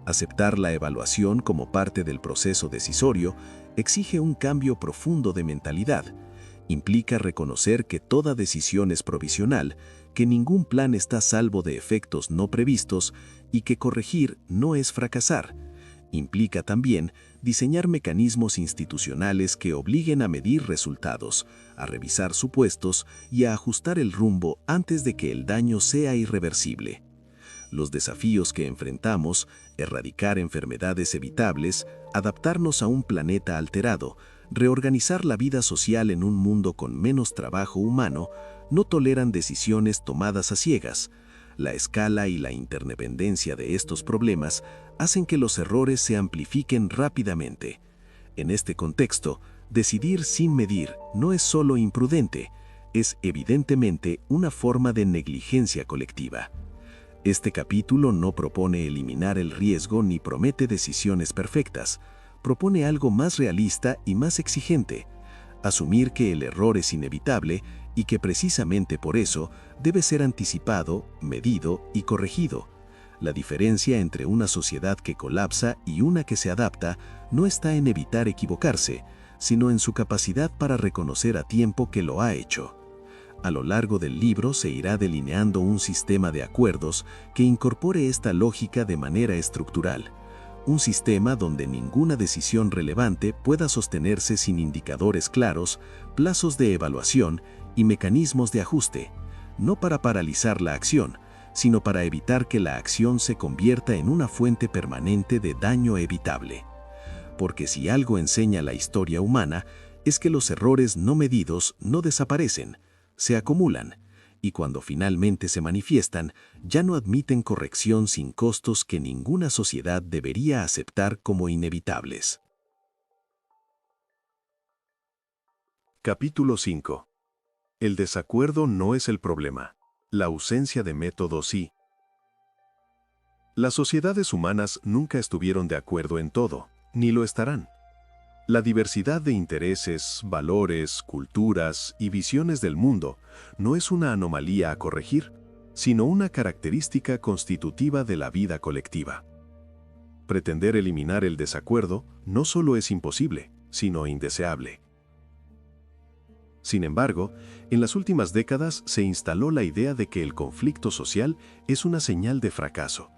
Aceptar la evaluación como parte del proceso decisorio exige un cambio profundo de mentalidad. Implica reconocer que toda decisión es provisional, que ningún plan está salvo de efectos no previstos y que corregir no es fracasar. Implica también diseñar mecanismos institucionales que obliguen a medir resultados, a revisar supuestos y a ajustar el rumbo antes de que el daño sea irreversible. Los desafíos que enfrentamos, erradicar enfermedades evitables, adaptarnos a un planeta alterado, reorganizar la vida social en un mundo con menos trabajo humano, no toleran decisiones tomadas a ciegas. La escala y la interdependencia de estos problemas hacen que los errores se amplifiquen rápidamente. En este contexto, decidir sin medir no es solo imprudente, es evidentemente una forma de negligencia colectiva. Este capítulo no propone eliminar el riesgo ni promete decisiones perfectas, propone algo más realista y más exigente: asumir que el error es inevitable y que precisamente por eso debe ser anticipado, medido y corregido. La diferencia entre una sociedad que colapsa y una que se adapta no está en evitar equivocarse, sino en su capacidad para reconocer a tiempo que lo ha hecho. A lo largo del libro se irá delineando un sistema de acuerdos que incorpore esta lógica de manera estructural. Un sistema donde ninguna decisión relevante pueda sostenerse sin indicadores claros, plazos de evaluación y mecanismos de ajuste, no para paralizar la acción, sino para evitar que la acción se convierta en una fuente permanente de daño evitable. Porque si algo enseña la historia humana, es que los errores no medidos no desaparecen, se acumulan, y cuando finalmente se manifiestan, ya no admiten corrección sin costos que ninguna sociedad debería aceptar como inevitables. Capítulo 5. El desacuerdo no es el problema. La ausencia de método sí. Las sociedades humanas nunca estuvieron de acuerdo en todo, ni lo estarán. La diversidad de intereses, valores, culturas y visiones del mundo no es una anomalía a corregir, sino una característica constitutiva de la vida colectiva. Pretender eliminar el desacuerdo no solo es imposible, sino indeseable. Sin embargo, en las últimas décadas se instaló la idea de que el conflicto social es una señal de fracaso,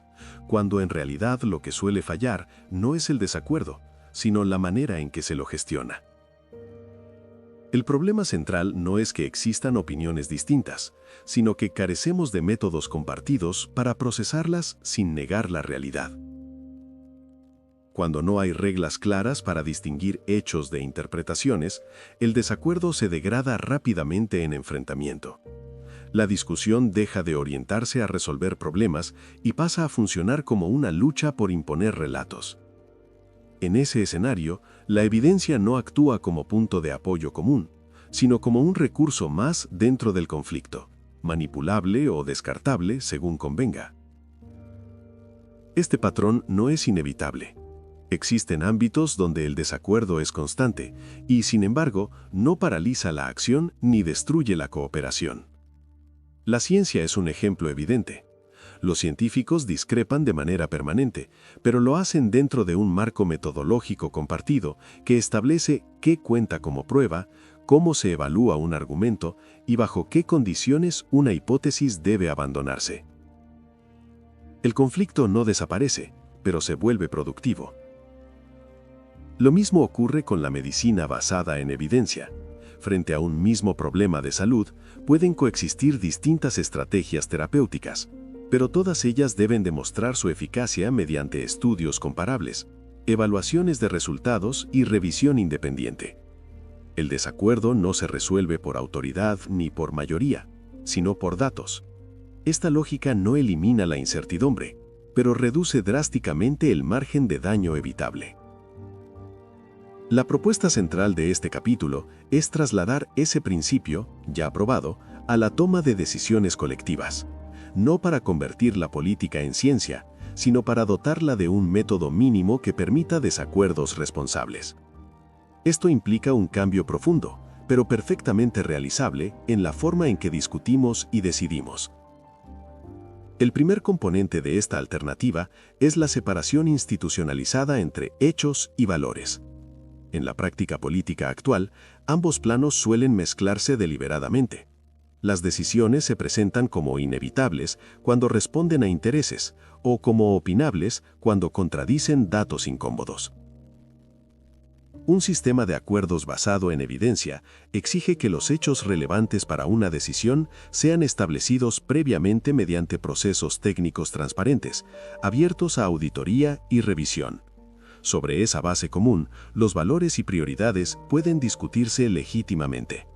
cuando en realidad lo que suele fallar no es el desacuerdo, sino la manera en que se lo gestiona. El problema central no es que existan opiniones distintas, sino que carecemos de métodos compartidos para procesarlas sin negar la realidad. Cuando no hay reglas claras para distinguir hechos de interpretaciones, el desacuerdo se degrada rápidamente en enfrentamiento. La discusión deja de orientarse a resolver problemas y pasa a funcionar como una lucha por imponer relatos. En ese escenario, la evidencia no actúa como punto de apoyo común, sino como un recurso más dentro del conflicto, manipulable o descartable según convenga. Este patrón no es inevitable. Existen ámbitos donde el desacuerdo es constante y, sin embargo, no paraliza la acción ni destruye la cooperación. La ciencia es un ejemplo evidente. Los científicos discrepan de manera permanente, pero lo hacen dentro de un marco metodológico compartido que establece qué cuenta como prueba, cómo se evalúa un argumento y bajo qué condiciones una hipótesis debe abandonarse. El conflicto no desaparece, pero se vuelve productivo. Lo mismo ocurre con la medicina basada en evidencia. Frente a un mismo problema de salud, pueden coexistir distintas estrategias terapéuticas, pero todas ellas deben demostrar su eficacia mediante estudios comparables, evaluaciones de resultados y revisión independiente. El desacuerdo no se resuelve por autoridad ni por mayoría, sino por datos. Esta lógica no elimina la incertidumbre, pero reduce drásticamente el margen de daño evitable. La propuesta central de este capítulo es trasladar ese principio, ya aprobado, a la toma de decisiones colectivas, no para convertir la política en ciencia, sino para dotarla de un método mínimo que permita desacuerdos responsables. Esto implica un cambio profundo, pero perfectamente realizable en la forma en que discutimos y decidimos. El primer componente de esta alternativa es la separación institucionalizada entre hechos y valores. En la práctica política actual, ambos planos suelen mezclarse deliberadamente. Las decisiones se presentan como inevitables cuando responden a intereses o como opinables cuando contradicen datos incómodos. Un sistema de acuerdos basado en evidencia exige que los hechos relevantes para una decisión sean establecidos previamente mediante procesos técnicos transparentes, abiertos a auditoría y revisión. Sobre esa base común, los valores y prioridades pueden discutirse legítimamente.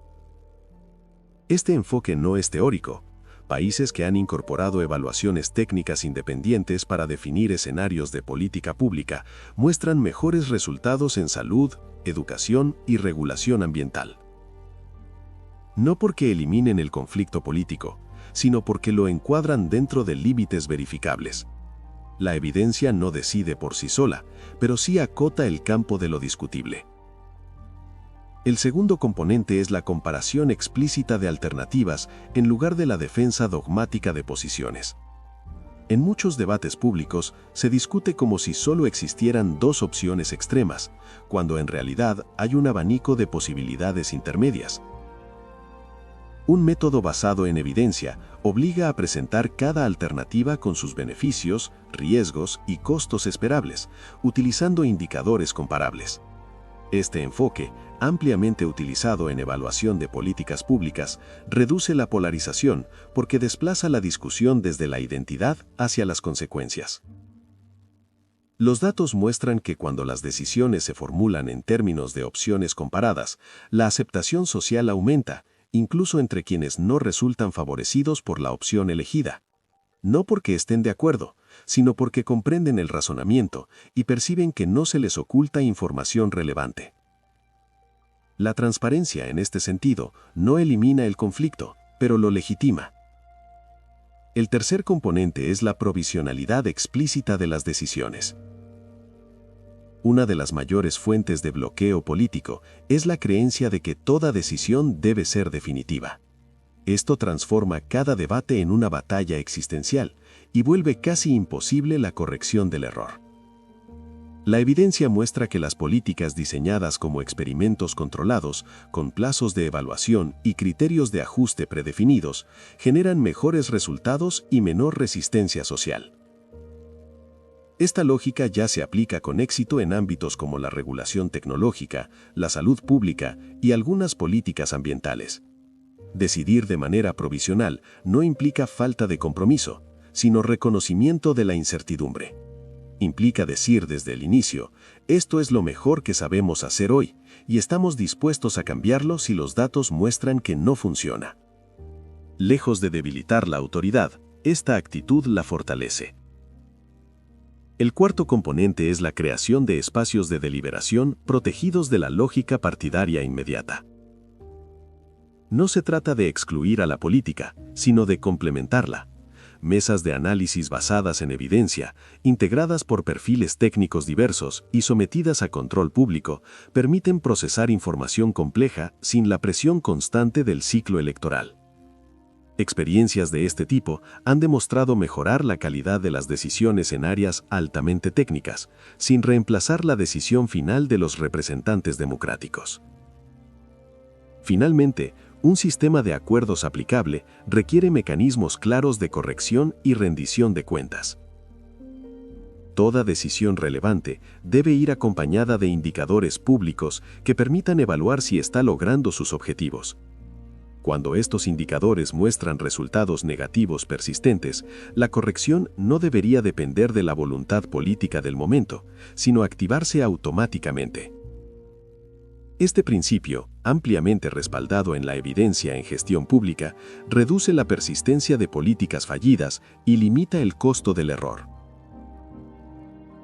Este enfoque no es teórico. Países que han incorporado evaluaciones técnicas independientes para definir escenarios de política pública muestran mejores resultados en salud, educación y regulación ambiental. No porque eliminen el conflicto político, sino porque lo encuadran dentro de límites verificables. La evidencia no decide por sí sola, pero sí acota el campo de lo discutible. El segundo componente es la comparación explícita de alternativas en lugar de la defensa dogmática de posiciones. En muchos debates públicos se discute como si solo existieran dos opciones extremas, cuando en realidad hay un abanico de posibilidades intermedias. Un método basado en evidencia obliga a presentar cada alternativa con sus beneficios, riesgos y costos esperables, utilizando indicadores comparables. Este enfoque, ampliamente utilizado en evaluación de políticas públicas, reduce la polarización porque desplaza la discusión desde la identidad hacia las consecuencias. Los datos muestran que cuando las decisiones se formulan en términos de opciones comparadas, la aceptación social aumenta, incluso entre quienes no resultan favorecidos por la opción elegida. No porque estén de acuerdo, sino porque comprenden el razonamiento y perciben que no se les oculta información relevante. La transparencia, en este sentido, no elimina el conflicto, pero lo legitima. El tercer componente es la provisionalidad explícita de las decisiones. Una de las mayores fuentes de bloqueo político es la creencia de que toda decisión debe ser definitiva. Esto transforma cada debate en una batalla existencial y vuelve casi imposible la corrección del error. La evidencia muestra que las políticas diseñadas como experimentos controlados, con plazos de evaluación y criterios de ajuste predefinidos, generan mejores resultados y menor resistencia social. Esta lógica ya se aplica con éxito en ámbitos como la regulación tecnológica, la salud pública y algunas políticas ambientales. Decidir de manera provisional no implica falta de compromiso, sino reconocimiento de la incertidumbre. Implica decir desde el inicio, esto es lo mejor que sabemos hacer hoy, y estamos dispuestos a cambiarlo si los datos muestran que no funciona. Lejos de debilitar la autoridad, esta actitud la fortalece. El cuarto componente es la creación de espacios de deliberación protegidos de la lógica partidaria inmediata. No se trata de excluir a la política, sino de complementarla. Mesas de análisis basadas en evidencia, integradas por perfiles técnicos diversos y sometidas a control público, permiten procesar información compleja sin la presión constante del ciclo electoral. Experiencias de este tipo han demostrado mejorar la calidad de las decisiones en áreas altamente técnicas, sin reemplazar la decisión final de los representantes democráticos. Finalmente, un sistema de acuerdos aplicable requiere mecanismos claros de corrección y rendición de cuentas. Toda decisión relevante debe ir acompañada de indicadores públicos que permitan evaluar si está logrando sus objetivos. Cuando estos indicadores muestran resultados negativos persistentes, la corrección no debería depender de la voluntad política del momento, sino activarse automáticamente. Este principio, ampliamente respaldado en la evidencia en gestión pública, reduce la persistencia de políticas fallidas y limita el costo del error.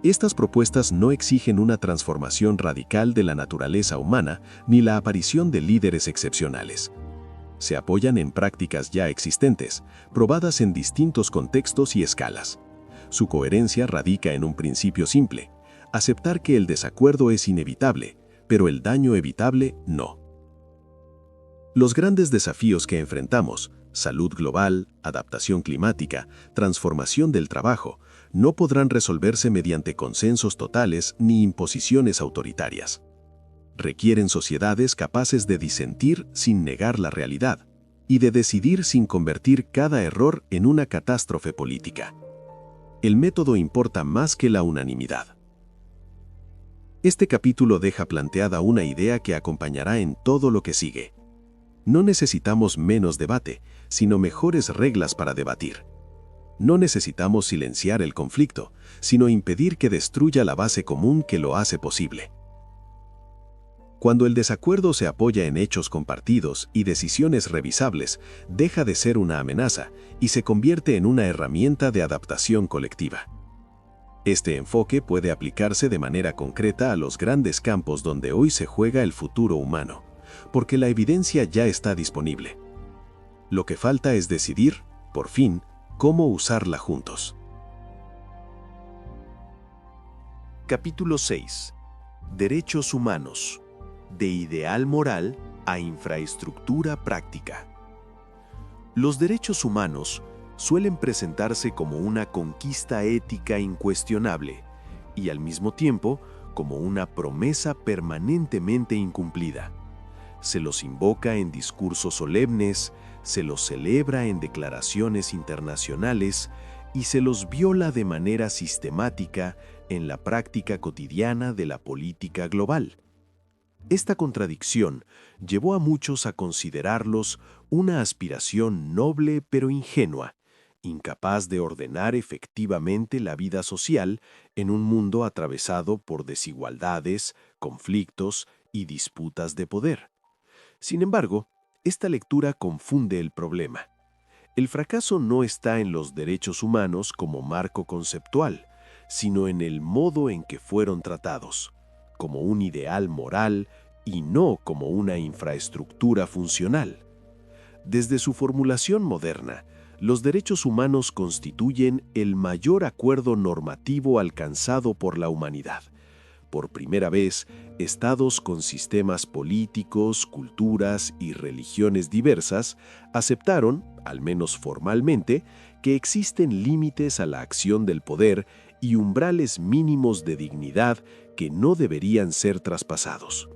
Estas propuestas no exigen una transformación radical de la naturaleza humana ni la aparición de líderes excepcionales. Se apoyan en prácticas ya existentes, probadas en distintos contextos y escalas. Su coherencia radica en un principio simple: aceptar que el desacuerdo es inevitable, pero el daño evitable no. Los grandes desafíos que enfrentamos, salud global, adaptación climática, transformación del trabajo, no podrán resolverse mediante consensos totales ni imposiciones autoritarias. Requieren sociedades capaces de disentir sin negar la realidad y de decidir sin convertir cada error en una catástrofe política. El método importa más que la unanimidad. Este capítulo deja planteada una idea que acompañará en todo lo que sigue. No necesitamos menos debate, sino mejores reglas para debatir. No necesitamos silenciar el conflicto, sino impedir que destruya la base común que lo hace posible. Cuando el desacuerdo se apoya en hechos compartidos y decisiones revisables, deja de ser una amenaza y se convierte en una herramienta de adaptación colectiva. Este enfoque puede aplicarse de manera concreta a los grandes campos donde hoy se juega el futuro humano, porque la evidencia ya está disponible. Lo que falta es decidir, por fin, cómo usarla juntos. Capítulo 6. Derechos humanos. De ideal moral a infraestructura práctica. Los derechos humanos suelen presentarse como una conquista ética incuestionable y al mismo tiempo como una promesa permanentemente incumplida. Se los invoca en discursos solemnes, se los celebra en declaraciones internacionales y se los viola de manera sistemática en la práctica cotidiana de la política global. Esta contradicción llevó a muchos a considerarlos una aspiración noble pero ingenua, incapaz de ordenar efectivamente la vida social en un mundo atravesado por desigualdades, conflictos y disputas de poder. Sin embargo, esta lectura confunde el problema. El fracaso no está en los derechos humanos como marco conceptual, sino en el modo en que fueron tratados, como un ideal moral y no como una infraestructura funcional. Desde su formulación moderna, los derechos humanos constituyen el mayor acuerdo normativo alcanzado por la humanidad. Por primera vez, estados con sistemas políticos, culturas y religiones diversas aceptaron, al menos formalmente, que existen límites a la acción del poder y umbrales mínimos de dignidad que no deberían ser traspasados.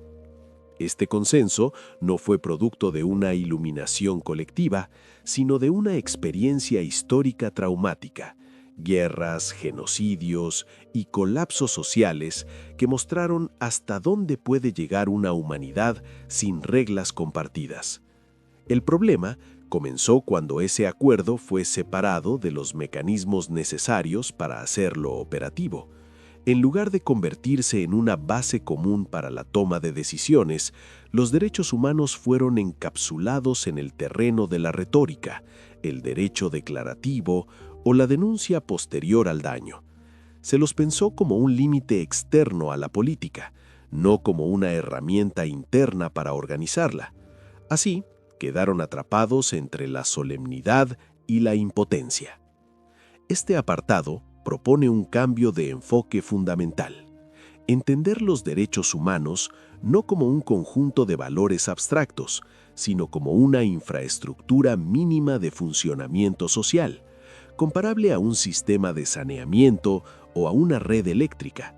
Este consenso no fue producto de una iluminación colectiva, sino de una experiencia histórica traumática, guerras, genocidios y colapsos sociales que mostraron hasta dónde puede llegar una humanidad sin reglas compartidas. El problema comenzó cuando ese acuerdo fue separado de los mecanismos necesarios para hacerlo operativo, En lugar de convertirse en una base común para la toma de decisiones, los derechos humanos fueron encapsulados en el terreno de la retórica, el derecho declarativo o la denuncia posterior al daño. Se los pensó como un límite externo a la política, no como una herramienta interna para organizarla. Así, quedaron atrapados entre la solemnidad y la impotencia. Este apartado propone un cambio de enfoque fundamental. Entender los derechos humanos no como un conjunto de valores abstractos, sino como una infraestructura mínima de funcionamiento social, comparable a un sistema de saneamiento o a una red eléctrica.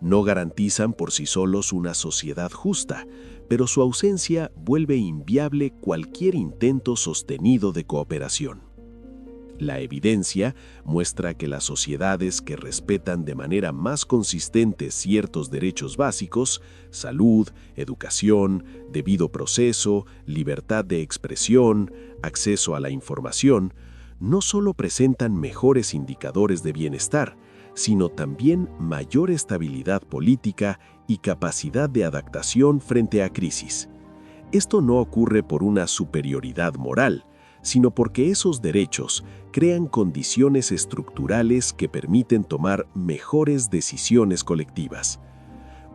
No garantizan por sí solos una sociedad justa, pero su ausencia vuelve inviable cualquier intento sostenido de cooperación. La evidencia muestra que las sociedades que respetan de manera más consistente ciertos derechos básicos, salud, educación, debido proceso, libertad de expresión, acceso a la información, no solo presentan mejores indicadores de bienestar, sino también mayor estabilidad política y capacidad de adaptación frente a crisis. Esto no ocurre por una superioridad moral, sino porque esos derechos crean condiciones estructurales que permiten tomar mejores decisiones colectivas.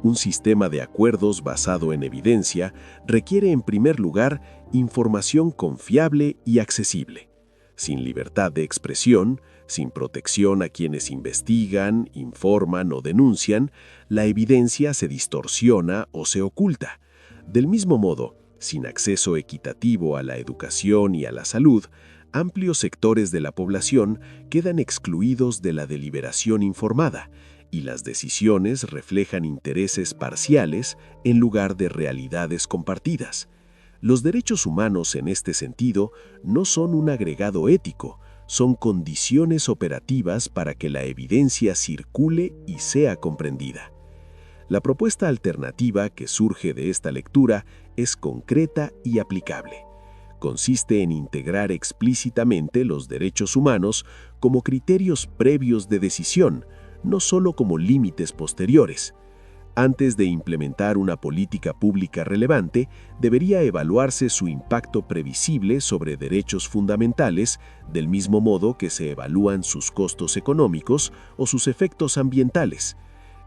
Un sistema de acuerdos basado en evidencia requiere en primer lugar información confiable y accesible. Sin libertad de expresión, sin protección a quienes investigan, informan o denuncian, la evidencia se distorsiona o se oculta. Del mismo modo, sin acceso equitativo a la educación y a la salud, amplios sectores de la población quedan excluidos de la deliberación informada, y las decisiones reflejan intereses parciales en lugar de realidades compartidas. Los derechos humanos en este sentido no son un agregado ético, son condiciones operativas para que la evidencia circule y sea comprendida. La propuesta alternativa que surge de esta lectura es concreta y aplicable. Consiste en integrar explícitamente los derechos humanos como criterios previos de decisión, no solo como límites posteriores. Antes de implementar una política pública relevante, debería evaluarse su impacto previsible sobre derechos fundamentales, del mismo modo que se evalúan sus costos económicos o sus efectos ambientales.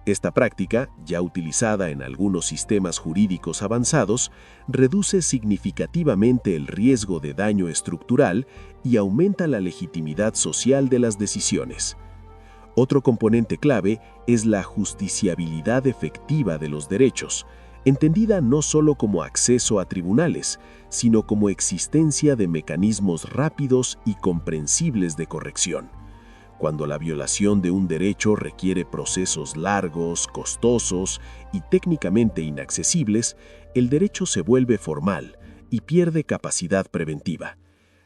Esta práctica, ya utilizada en algunos sistemas jurídicos avanzados, reduce significativamente el riesgo de daño estructural y aumenta la legitimidad social de las decisiones. Otro componente clave es la justiciabilidad efectiva de los derechos, entendida no solo como acceso a tribunales, sino como existencia de mecanismos rápidos y comprensibles de corrección. Cuando la violación de un derecho requiere procesos largos, costosos y técnicamente inaccesibles, el derecho se vuelve formal y pierde capacidad preventiva.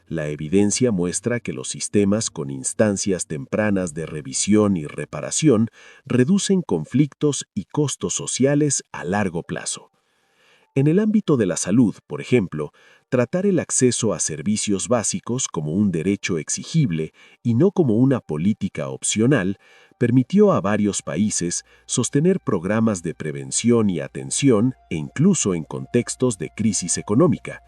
La evidencia muestra que los sistemas con instancias tempranas de revisión y reparación reducen conflictos y costos sociales a largo plazo. En el ámbito de la salud, por ejemplo, tratar el acceso a servicios básicos como un derecho exigible y no como una política opcional, permitió a varios países sostener programas de prevención y atención e incluso en contextos de crisis económica.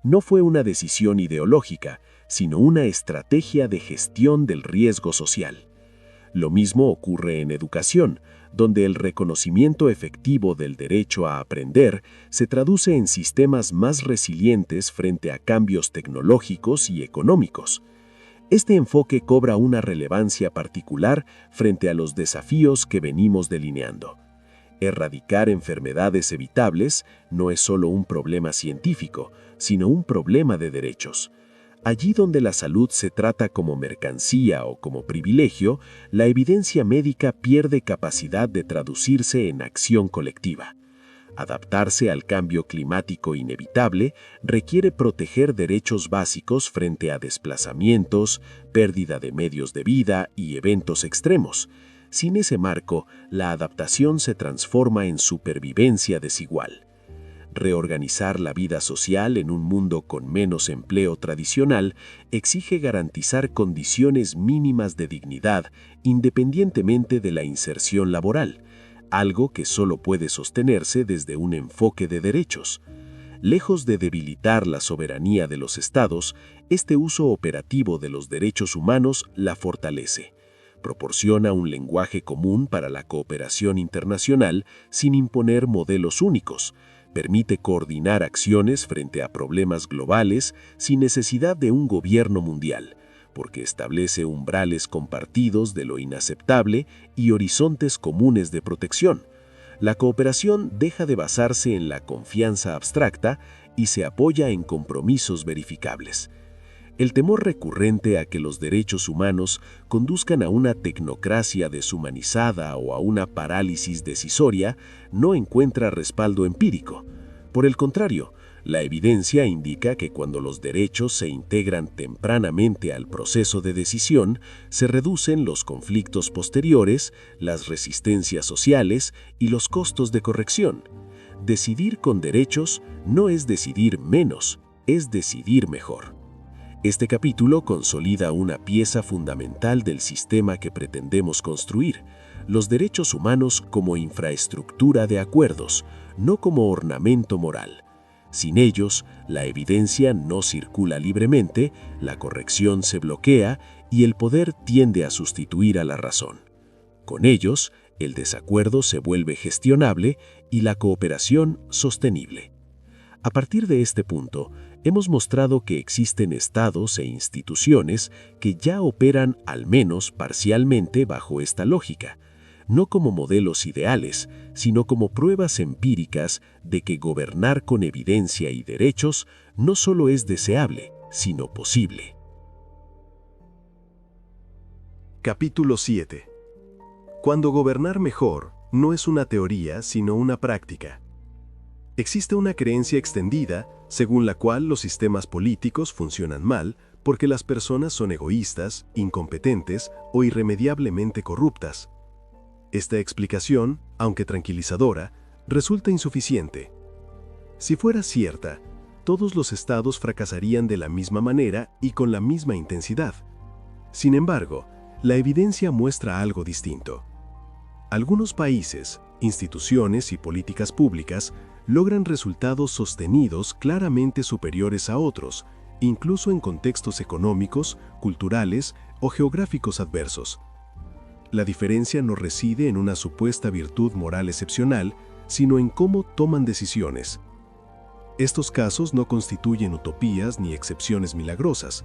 No fue una decisión ideológica, sino una estrategia de gestión del riesgo social. Lo mismo ocurre en educación, donde el reconocimiento efectivo del derecho a aprender se traduce en sistemas más resilientes frente a cambios tecnológicos y económicos. Este enfoque cobra una relevancia particular frente a los desafíos que venimos delineando. Erradicar enfermedades evitables no es solo un problema científico, sino un problema de derechos. Allí donde la salud se trata como mercancía o como privilegio, la evidencia médica pierde capacidad de traducirse en acción colectiva. Adaptarse al cambio climático inevitable requiere proteger derechos básicos frente a desplazamientos, pérdida de medios de vida y eventos extremos. Sin ese marco, la adaptación se transforma en supervivencia desigual. Reorganizar la vida social en un mundo con menos empleo tradicional exige garantizar condiciones mínimas de dignidad independientemente de la inserción laboral, algo que solo puede sostenerse desde un enfoque de derechos. Lejos de debilitar la soberanía de los estados, este uso operativo de los derechos humanos la fortalece. Proporciona un lenguaje común para la cooperación internacional sin imponer modelos únicos. Permite coordinar acciones frente a problemas globales sin necesidad de un gobierno mundial, porque establece umbrales compartidos de lo inaceptable y horizontes comunes de protección. La cooperación deja de basarse en la confianza abstracta y se apoya en compromisos verificables. El temor recurrente a que los derechos humanos conduzcan a una tecnocracia deshumanizada o a una parálisis decisoria no encuentra respaldo empírico. Por el contrario, la evidencia indica que cuando los derechos se integran tempranamente al proceso de decisión, se reducen los conflictos posteriores, las resistencias sociales y los costos de corrección. Decidir con derechos no es decidir menos, es decidir mejor. Este capítulo consolida una pieza fundamental del sistema que pretendemos construir: los derechos humanos como infraestructura de acuerdos, no como ornamento moral. Sin ellos, la evidencia no circula libremente, la corrección se bloquea y el poder tiende a sustituir a la razón. Con ellos, el desacuerdo se vuelve gestionable y la cooperación sostenible. A partir de este punto, hemos mostrado que existen estados e instituciones que ya operan al menos parcialmente bajo esta lógica, no como modelos ideales, sino como pruebas empíricas de que gobernar con evidencia y derechos no solo es deseable, sino posible. Capítulo 7. Cuando gobernar mejor no es una teoría, sino una práctica. Existe una creencia extendida según la cual los sistemas políticos funcionan mal porque las personas son egoístas, incompetentes o irremediablemente corruptas. Esta explicación, aunque tranquilizadora, resulta insuficiente. Si fuera cierta, todos los estados fracasarían de la misma manera y con la misma intensidad. Sin embargo, la evidencia muestra algo distinto. Algunos países, instituciones y políticas públicas logran resultados sostenidos claramente superiores a otros, incluso en contextos económicos, culturales o geográficos adversos. La diferencia no reside en una supuesta virtud moral excepcional, sino en cómo toman decisiones. Estos casos no constituyen utopías ni excepciones milagrosas.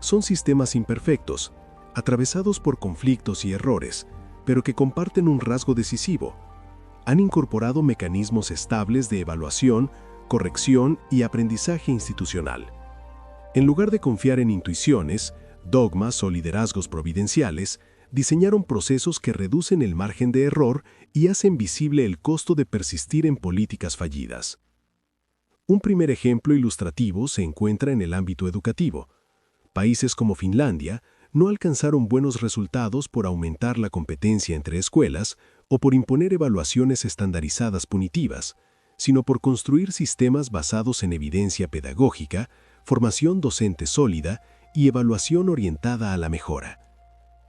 Son sistemas imperfectos, atravesados por conflictos y errores, pero que comparten un rasgo decisivo: han incorporado mecanismos estables de evaluación, corrección y aprendizaje institucional. En lugar de confiar en intuiciones, dogmas o liderazgos providenciales, diseñaron procesos que reducen el margen de error y hacen visible el costo de persistir en políticas fallidas. Un primer ejemplo ilustrativo se encuentra en el ámbito educativo. Países como Finlandia no alcanzaron buenos resultados por aumentar la competencia entre escuelas o por imponer evaluaciones estandarizadas punitivas, sino por construir sistemas basados en evidencia pedagógica, formación docente sólida y evaluación orientada a la mejora.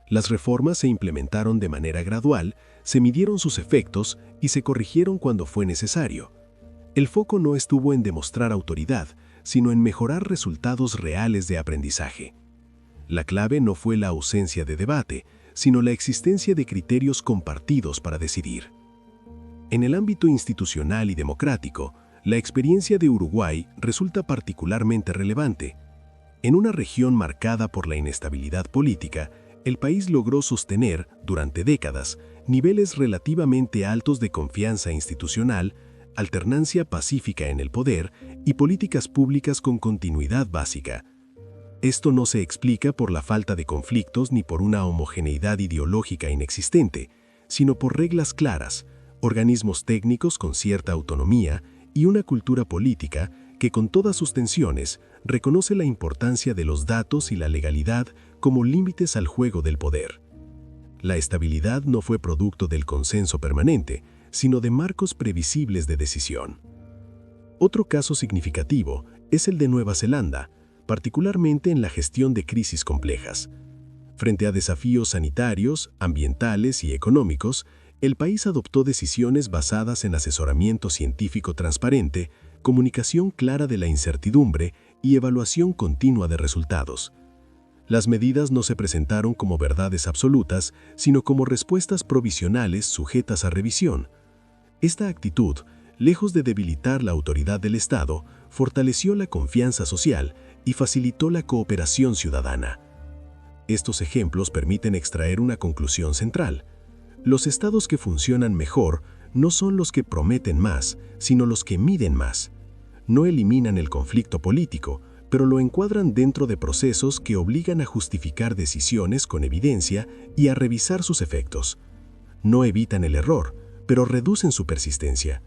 Las reformas se implementaron de manera gradual, se midieron sus efectos y se corrigieron cuando fue necesario. El foco no estuvo en demostrar autoridad, sino en mejorar resultados reales de aprendizaje. La clave no fue la ausencia de debate, sino la existencia de criterios compartidos para decidir. En el ámbito institucional y democrático, la experiencia de Uruguay resulta particularmente relevante. En una región marcada por la inestabilidad política, el país logró sostener, durante décadas, niveles relativamente altos de confianza institucional, alternancia pacífica en el poder y políticas públicas con continuidad básica. Esto no se explica por la falta de conflictos ni por una homogeneidad ideológica inexistente, sino por reglas claras, organismos técnicos con cierta autonomía y una cultura política que, con todas sus tensiones, reconoce la importancia de los datos y la legalidad como límites al juego del poder. La estabilidad no fue producto del consenso permanente, sino de marcos previsibles de decisión. Otro caso significativo es el de Nueva Zelanda, particularmente en la gestión de crisis complejas. Frente a desafíos sanitarios, ambientales y económicos, el país adoptó decisiones basadas en asesoramiento científico transparente, comunicación clara de la incertidumbre y evaluación continua de resultados. Las medidas no se presentaron como verdades absolutas, sino como respuestas provisionales sujetas a revisión. Esta actitud, lejos de debilitar la autoridad del Estado, fortaleció la confianza social y facilitó la cooperación ciudadana. Estos ejemplos permiten extraer una conclusión central. Los estados que funcionan mejor no son los que prometen más, sino los que miden más. No eliminan el conflicto político, pero lo encuadran dentro de procesos que obligan a justificar decisiones con evidencia y a revisar sus efectos. No evitan el error, pero reducen su persistencia.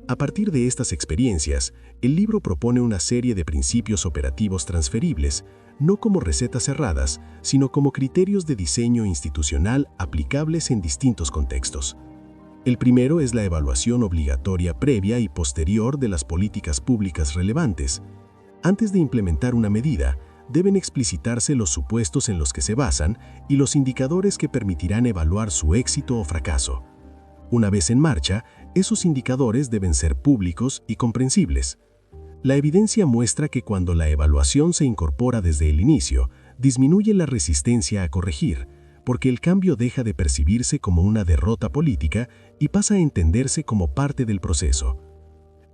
A partir de estas experiencias, el libro propone una serie de principios operativos transferibles, no como recetas cerradas, sino como criterios de diseño institucional aplicables en distintos contextos. El primero es la evaluación obligatoria previa y posterior de las políticas públicas relevantes. Antes de implementar una medida, deben explicitarse los supuestos en los que se basan y los indicadores que permitirán evaluar su éxito o fracaso. Una vez en marcha, esos indicadores deben ser públicos y comprensibles. La evidencia muestra que cuando la evaluación se incorpora desde el inicio, disminuye la resistencia a corregir, porque el cambio deja de percibirse como una derrota política y pasa a entenderse como parte del proceso.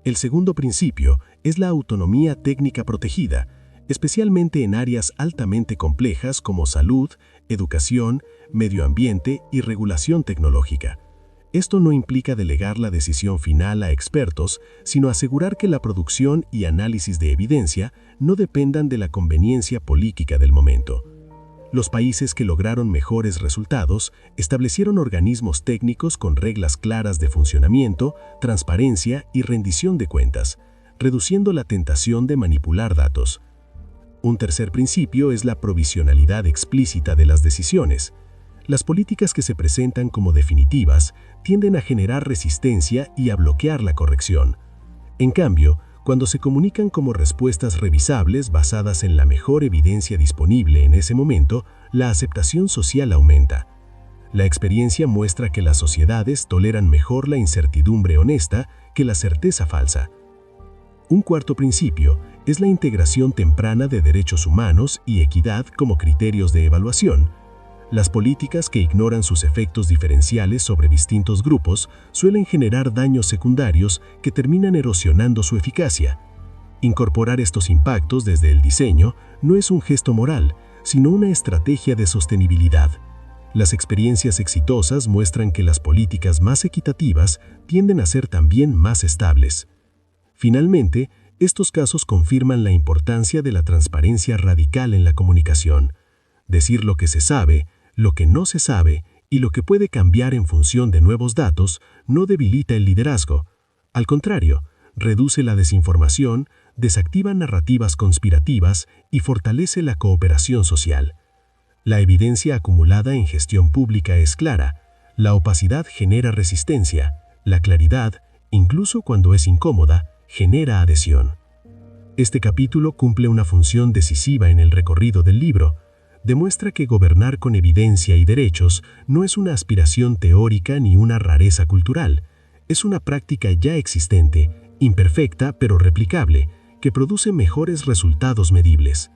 El segundo principio es la autonomía técnica protegida, especialmente en áreas altamente complejas como salud, educación, medio ambiente y regulación tecnológica. Esto no implica delegar la decisión final a expertos, sino asegurar que la producción y análisis de evidencia no dependan de la conveniencia política del momento. Los países que lograron mejores resultados establecieron organismos técnicos con reglas claras de funcionamiento, transparencia y rendición de cuentas, reduciendo la tentación de manipular datos. Un tercer principio es la provisionalidad explícita de las decisiones. Las políticas que se presentan como definitivas tienden a generar resistencia y a bloquear la corrección. En cambio, cuando se comunican como respuestas revisables basadas en la mejor evidencia disponible en ese momento, la aceptación social aumenta. La experiencia muestra que las sociedades toleran mejor la incertidumbre honesta que la certeza falsa. Un cuarto principio es la integración temprana de derechos humanos y equidad como criterios de evaluación. Las políticas que ignoran sus efectos diferenciales sobre distintos grupos suelen generar daños secundarios que terminan erosionando su eficacia. Incorporar estos impactos desde el diseño no es un gesto moral, sino una estrategia de sostenibilidad. Las experiencias exitosas muestran que las políticas más equitativas tienden a ser también más estables. Finalmente, estos casos confirman la importancia de la transparencia radical en la comunicación. Decir lo que se sabe, lo que no se sabe y lo que puede cambiar en función de nuevos datos no debilita el liderazgo. Al contrario, reduce la desinformación, desactiva narrativas conspirativas y fortalece la cooperación social. La evidencia acumulada en gestión pública es clara. La opacidad genera resistencia. La claridad, incluso cuando es incómoda, genera adhesión. Este capítulo cumple una función decisiva en el recorrido del libro. Demuestra que gobernar con evidencia y derechos no es una aspiración teórica ni una rareza cultural. Es una práctica ya existente, imperfecta pero replicable, que produce mejores resultados medibles.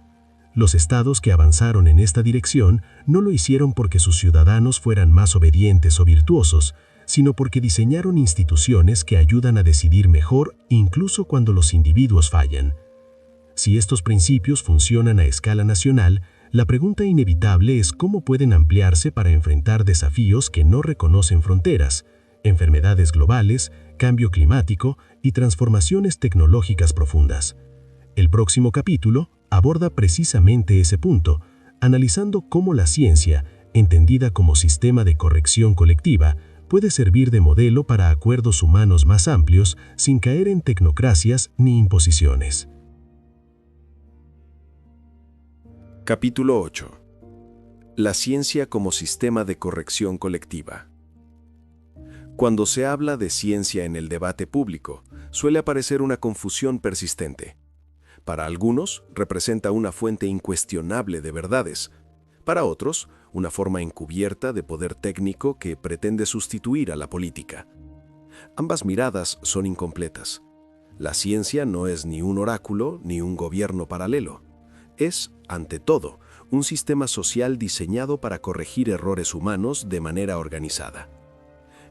Los estados que avanzaron en esta dirección no lo hicieron porque sus ciudadanos fueran más obedientes o virtuosos, sino porque diseñaron instituciones que ayudan a decidir mejor incluso cuando los individuos fallan. Si estos principios funcionan a escala nacional, la pregunta inevitable es cómo pueden ampliarse para enfrentar desafíos que no reconocen fronteras, enfermedades globales, cambio climático y transformaciones tecnológicas profundas. El próximo capítulo aborda precisamente ese punto, analizando cómo la ciencia, entendida como sistema de corrección colectiva, puede servir de modelo para acuerdos humanos más amplios sin caer en tecnocracias ni imposiciones. Capítulo 8. La ciencia como sistema de corrección colectiva. Cuando se habla de ciencia en el debate público, suele aparecer una confusión persistente. Para algunos, representa una fuente incuestionable de verdades. Para otros, una forma encubierta de poder técnico que pretende sustituir a la política. Ambas miradas son incompletas. La ciencia no es ni un oráculo ni un gobierno paralelo. Es, ante todo, un sistema social diseñado para corregir errores humanos de manera organizada.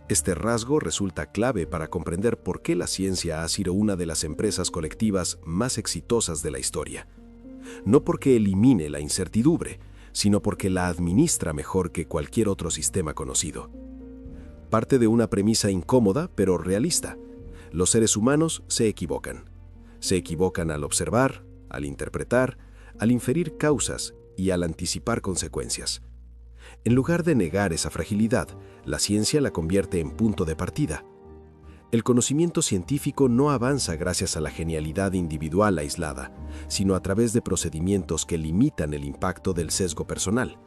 Este rasgo resulta clave para comprender por qué la ciencia ha sido una de las empresas colectivas más exitosas de la historia. No porque elimine la incertidumbre, sino porque la administra mejor que cualquier otro sistema conocido. Parte de una premisa incómoda pero realista. Los seres humanos se equivocan. Se equivocan al observar, al interpretar, al inferir causas y al anticipar consecuencias. En lugar de negar esa fragilidad, la ciencia la convierte en punto de partida. El conocimiento científico no avanza gracias a la genialidad individual aislada, sino a través de procedimientos que limitan el impacto del sesgo personal.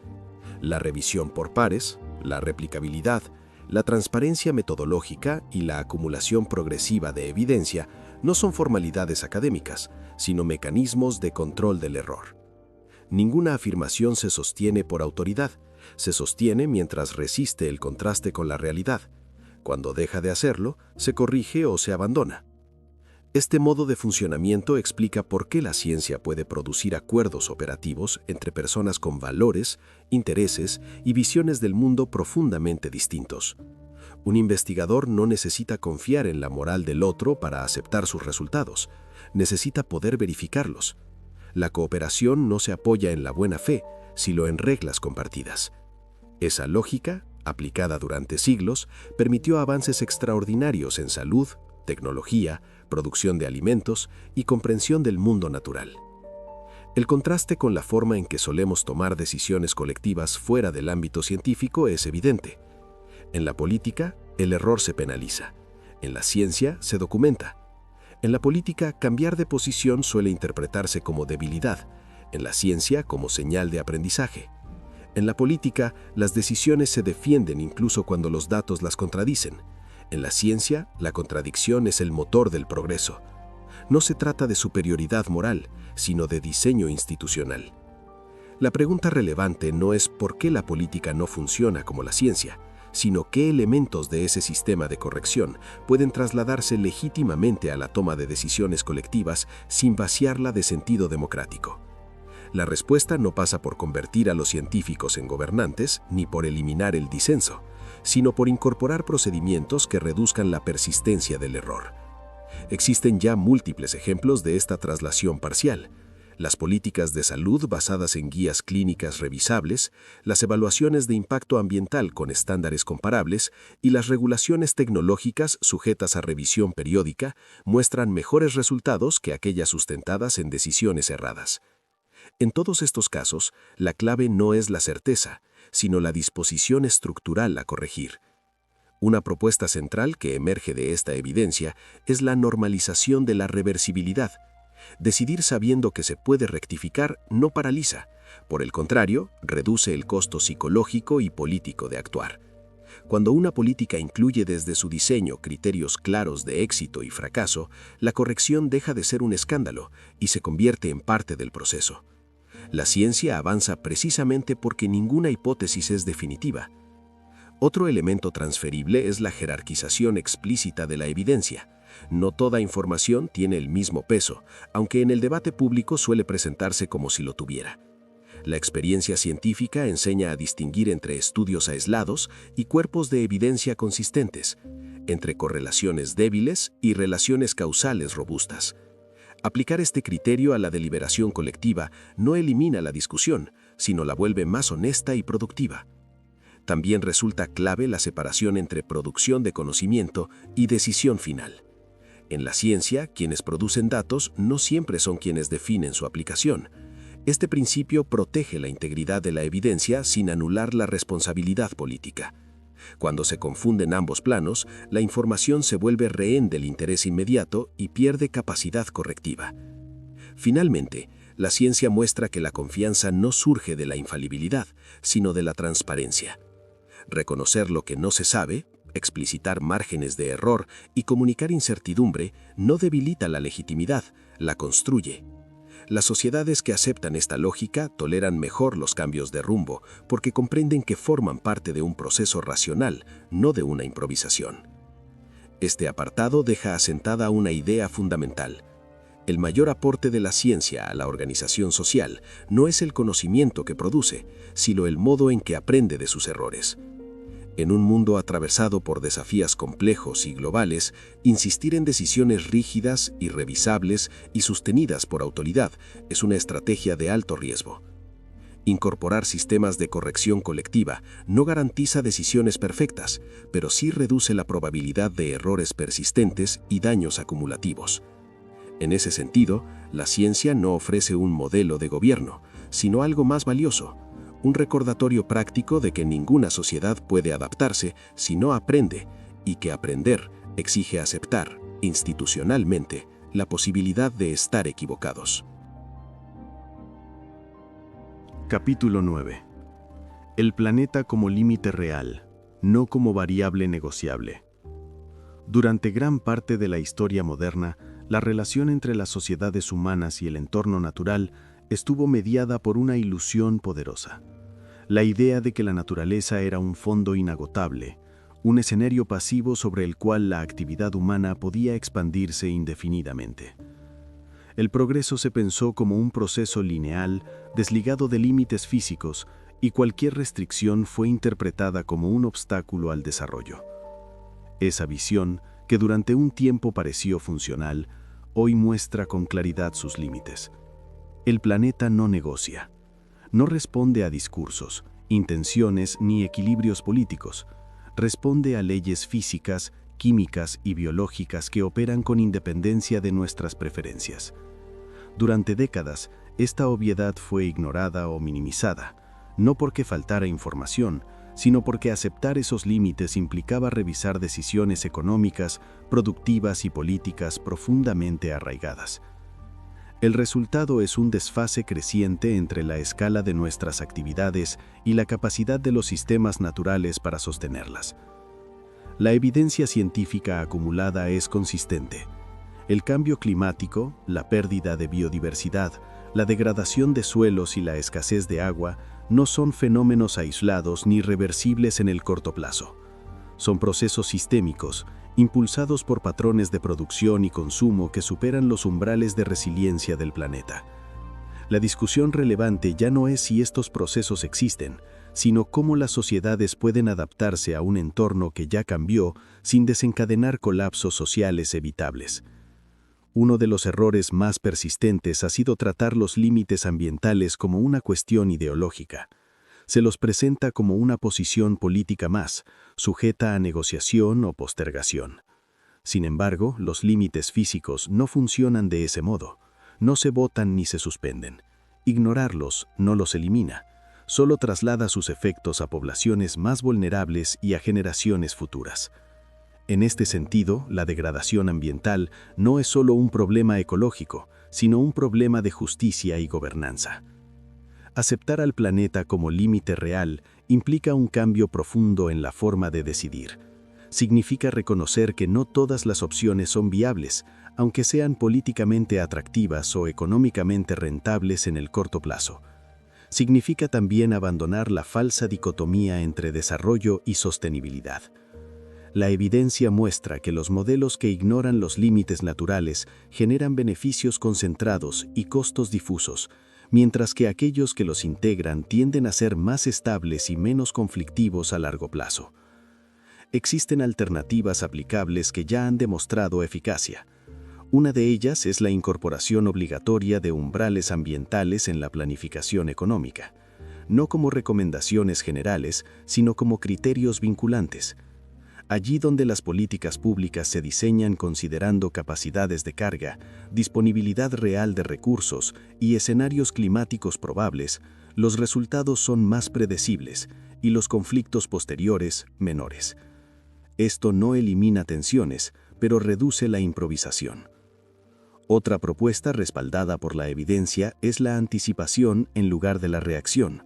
La revisión por pares, la replicabilidad, la transparencia metodológica y la acumulación progresiva de evidencia no son formalidades académicas, sino mecanismos de control del error. Ninguna afirmación se sostiene por autoridad, se sostiene mientras resiste el contraste con la realidad. Cuando deja de hacerlo, se corrige o se abandona. Este modo de funcionamiento explica por qué la ciencia puede producir acuerdos operativos entre personas con valores, intereses y visiones del mundo profundamente distintos. Un investigador no necesita confiar en la moral del otro para aceptar sus resultados, necesita poder verificarlos. La cooperación no se apoya en la buena fe, sino en reglas compartidas. Esa lógica, aplicada durante siglos, permitió avances extraordinarios en salud, tecnología, producción de alimentos y comprensión del mundo natural. El contraste con la forma en que solemos tomar decisiones colectivas fuera del ámbito científico es evidente. En la política, el error se penaliza. En la ciencia, se documenta. En la política, cambiar de posición suele interpretarse como debilidad. En la ciencia, como señal de aprendizaje. En la política, las decisiones se defienden incluso cuando los datos las contradicen. En la ciencia, la contradicción es el motor del progreso. No se trata de superioridad moral, sino de diseño institucional. La pregunta relevante no es por qué la política no funciona como la ciencia, sino qué elementos de ese sistema de corrección pueden trasladarse legítimamente a la toma de decisiones colectivas sin vaciarla de sentido democrático. La respuesta no pasa por convertir a los científicos en gobernantes ni por eliminar el disenso, sino por incorporar procedimientos que reduzcan la persistencia del error. Existen ya múltiples ejemplos de esta traslación parcial. Las políticas de salud basadas en guías clínicas revisables, las evaluaciones de impacto ambiental con estándares comparables y las regulaciones tecnológicas sujetas a revisión periódica muestran mejores resultados que aquellas sustentadas en decisiones erradas. En todos estos casos, la clave no es la certeza, sino la disposición estructural a corregir. Una propuesta central que emerge de esta evidencia es la normalización de la reversibilidad. Decidir sabiendo que se puede rectificar no paraliza, por el contrario, reduce el costo psicológico y político de actuar. Cuando una política incluye desde su diseño criterios claros de éxito y fracaso, la corrección deja de ser un escándalo y se convierte en parte del proceso. La ciencia avanza precisamente porque ninguna hipótesis es definitiva. Otro elemento transferible es la jerarquización explícita de la evidencia. No toda información tiene el mismo peso, aunque en el debate público suele presentarse como si lo tuviera. La experiencia científica enseña a distinguir entre estudios aislados y cuerpos de evidencia consistentes, entre correlaciones débiles y relaciones causales robustas. Aplicar este criterio a la deliberación colectiva no elimina la discusión, sino la vuelve más honesta y productiva. También resulta clave la separación entre producción de conocimiento y decisión final. En la ciencia, quienes producen datos no siempre son quienes definen su aplicación. Este principio protege la integridad de la evidencia sin anular la responsabilidad política. Cuando se confunden ambos planos, la información se vuelve rehén del interés inmediato y pierde capacidad correctiva. Finalmente, la ciencia muestra que la confianza no surge de la infalibilidad, sino de la transparencia. Reconocer lo que no se sabe, Explicitar márgenes de error y comunicar incertidumbre no debilita la legitimidad, la construye. Las sociedades que aceptan esta lógica toleran mejor los cambios de rumbo porque comprenden que forman parte de un proceso racional, no de una improvisación. Este apartado deja asentada una idea fundamental. El mayor aporte de la ciencia a la organización social no es el conocimiento que produce, sino el modo en que aprende de sus errores. En un mundo atravesado por desafíos complejos y globales, insistir en decisiones rígidas, irrevisables y sostenidas por autoridad es una estrategia de alto riesgo. Incorporar sistemas de corrección colectiva no garantiza decisiones perfectas, pero sí reduce la probabilidad de errores persistentes y daños acumulativos. En ese sentido, la ciencia no ofrece un modelo de gobierno, sino algo más valioso: un recordatorio práctico de que ninguna sociedad puede adaptarse si no aprende, y que aprender exige aceptar, institucionalmente, la posibilidad de estar equivocados. Capítulo 9. El planeta como límite real, no como variable negociable. Durante gran parte de la historia moderna, la relación entre las sociedades humanas y el entorno natural estuvo mediada por una ilusión poderosa: la idea de que la naturaleza era un fondo inagotable, un escenario pasivo sobre el cual la actividad humana podía expandirse indefinidamente. El progreso se pensó como un proceso lineal, desligado de límites físicos, y cualquier restricción fue interpretada como un obstáculo al desarrollo. Esa visión, que durante un tiempo pareció funcional, hoy muestra con claridad sus límites. El planeta no negocia. No responde a discursos, intenciones ni equilibrios políticos. Responde a leyes físicas, químicas y biológicas que operan con independencia de nuestras preferencias. Durante décadas, esta obviedad fue ignorada o minimizada, no porque faltara información, sino porque aceptar esos límites implicaba revisar decisiones económicas, productivas y políticas profundamente arraigadas. El resultado es un desfase creciente entre la escala de nuestras actividades y la capacidad de los sistemas naturales para sostenerlas. La evidencia científica acumulada es consistente. El cambio climático, la pérdida de biodiversidad, la degradación de suelos y la escasez de agua no son fenómenos aislados ni reversibles en el corto plazo. Son procesos sistémicos, impulsados por patrones de producción y consumo que superan los umbrales de resiliencia del planeta. La discusión relevante ya no es si estos procesos existen, sino cómo las sociedades pueden adaptarse a un entorno que ya cambió sin desencadenar colapsos sociales evitables. Uno de los errores más persistentes ha sido tratar los límites ambientales como una cuestión ideológica. Se los presenta como una posición política más, sujeta a negociación o postergación. Sin embargo, los límites físicos no funcionan de ese modo. No se votan ni se suspenden. Ignorarlos no los elimina, solo traslada sus efectos a poblaciones más vulnerables y a generaciones futuras. En este sentido, la degradación ambiental no es solo un problema ecológico, sino un problema de justicia y gobernanza. Aceptar al planeta como límite real implica un cambio profundo en la forma de decidir. Significa reconocer que no todas las opciones son viables, aunque sean políticamente atractivas o económicamente rentables en el corto plazo. Significa también abandonar la falsa dicotomía entre desarrollo y sostenibilidad. La evidencia muestra que los modelos que ignoran los límites naturales generan beneficios concentrados y costos difusos, mientras que aquellos que los integran tienden a ser más estables y menos conflictivos a largo plazo. Existen alternativas aplicables que ya han demostrado eficacia. Una de ellas es la incorporación obligatoria de umbrales ambientales en la planificación económica, no como recomendaciones generales, sino como criterios vinculantes. Allí donde las políticas públicas se diseñan considerando capacidades de carga, disponibilidad real de recursos y escenarios climáticos probables, los resultados son más predecibles y los conflictos posteriores menores. Esto no elimina tensiones, pero reduce la improvisación. Otra propuesta respaldada por la evidencia es la anticipación en lugar de la reacción.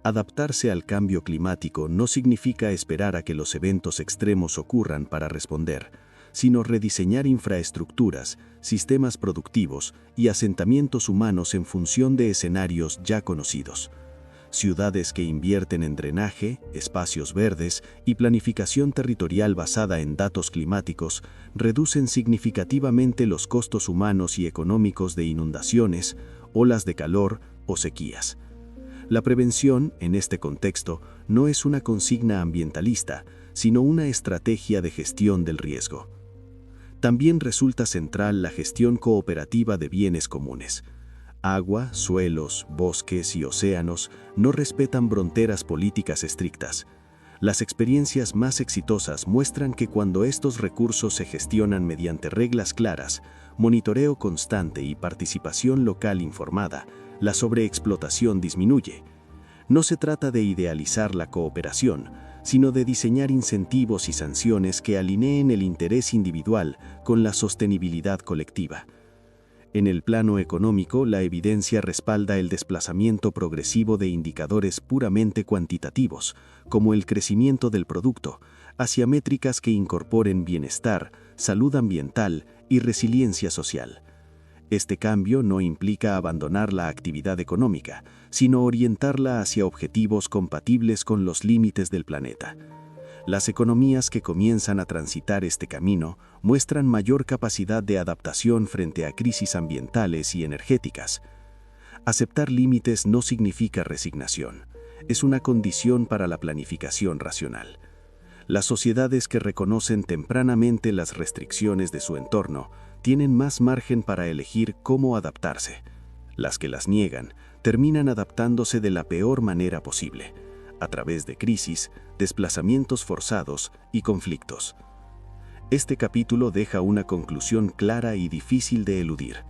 Adaptarse al cambio climático no significa esperar a que los eventos extremos ocurran para responder, sino rediseñar infraestructuras, sistemas productivos y asentamientos humanos en función de escenarios ya conocidos. Ciudades que invierten en drenaje, espacios verdes y planificación territorial basada en datos climáticos reducen significativamente los costos humanos y económicos de inundaciones, olas de calor o sequías. La prevención, en este contexto, no es una consigna ambientalista, sino una estrategia de gestión del riesgo. También resulta central la gestión cooperativa de bienes comunes. Agua, suelos, bosques y océanos no respetan fronteras políticas estrictas. Las experiencias más exitosas muestran que cuando estos recursos se gestionan mediante reglas claras, monitoreo constante y participación local informada, la sobreexplotación disminuye. No se trata de idealizar la cooperación, sino de diseñar incentivos y sanciones que alineen el interés individual con la sostenibilidad colectiva. En el plano económico, la evidencia respalda el desplazamiento progresivo de indicadores puramente cuantitativos, como el crecimiento del producto, hacia métricas que incorporen bienestar, salud ambiental y resiliencia social. Este cambio no implica abandonar la actividad económica, sino orientarla hacia objetivos compatibles con los límites del planeta. Las economías que comienzan a transitar este camino muestran mayor capacidad de adaptación frente a crisis ambientales y energéticas. Aceptar límites no significa resignación, es una condición para la planificación racional. Las sociedades que reconocen tempranamente las restricciones de su entorno tienen más margen para elegir cómo adaptarse. Las que las niegan terminan adaptándose de la peor manera posible, a través de crisis, desplazamientos forzados y conflictos. Este capítulo deja una conclusión clara y difícil de eludir.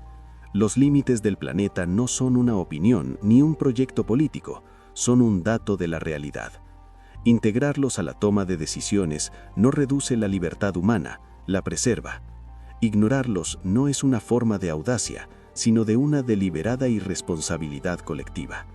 Los límites del planeta no son una opinión ni un proyecto político, son un dato de la realidad. Integrarlos a la toma de decisiones no reduce la libertad humana, la preserva. Ignorarlos no es una forma de audacia, sino de una deliberada irresponsabilidad colectiva.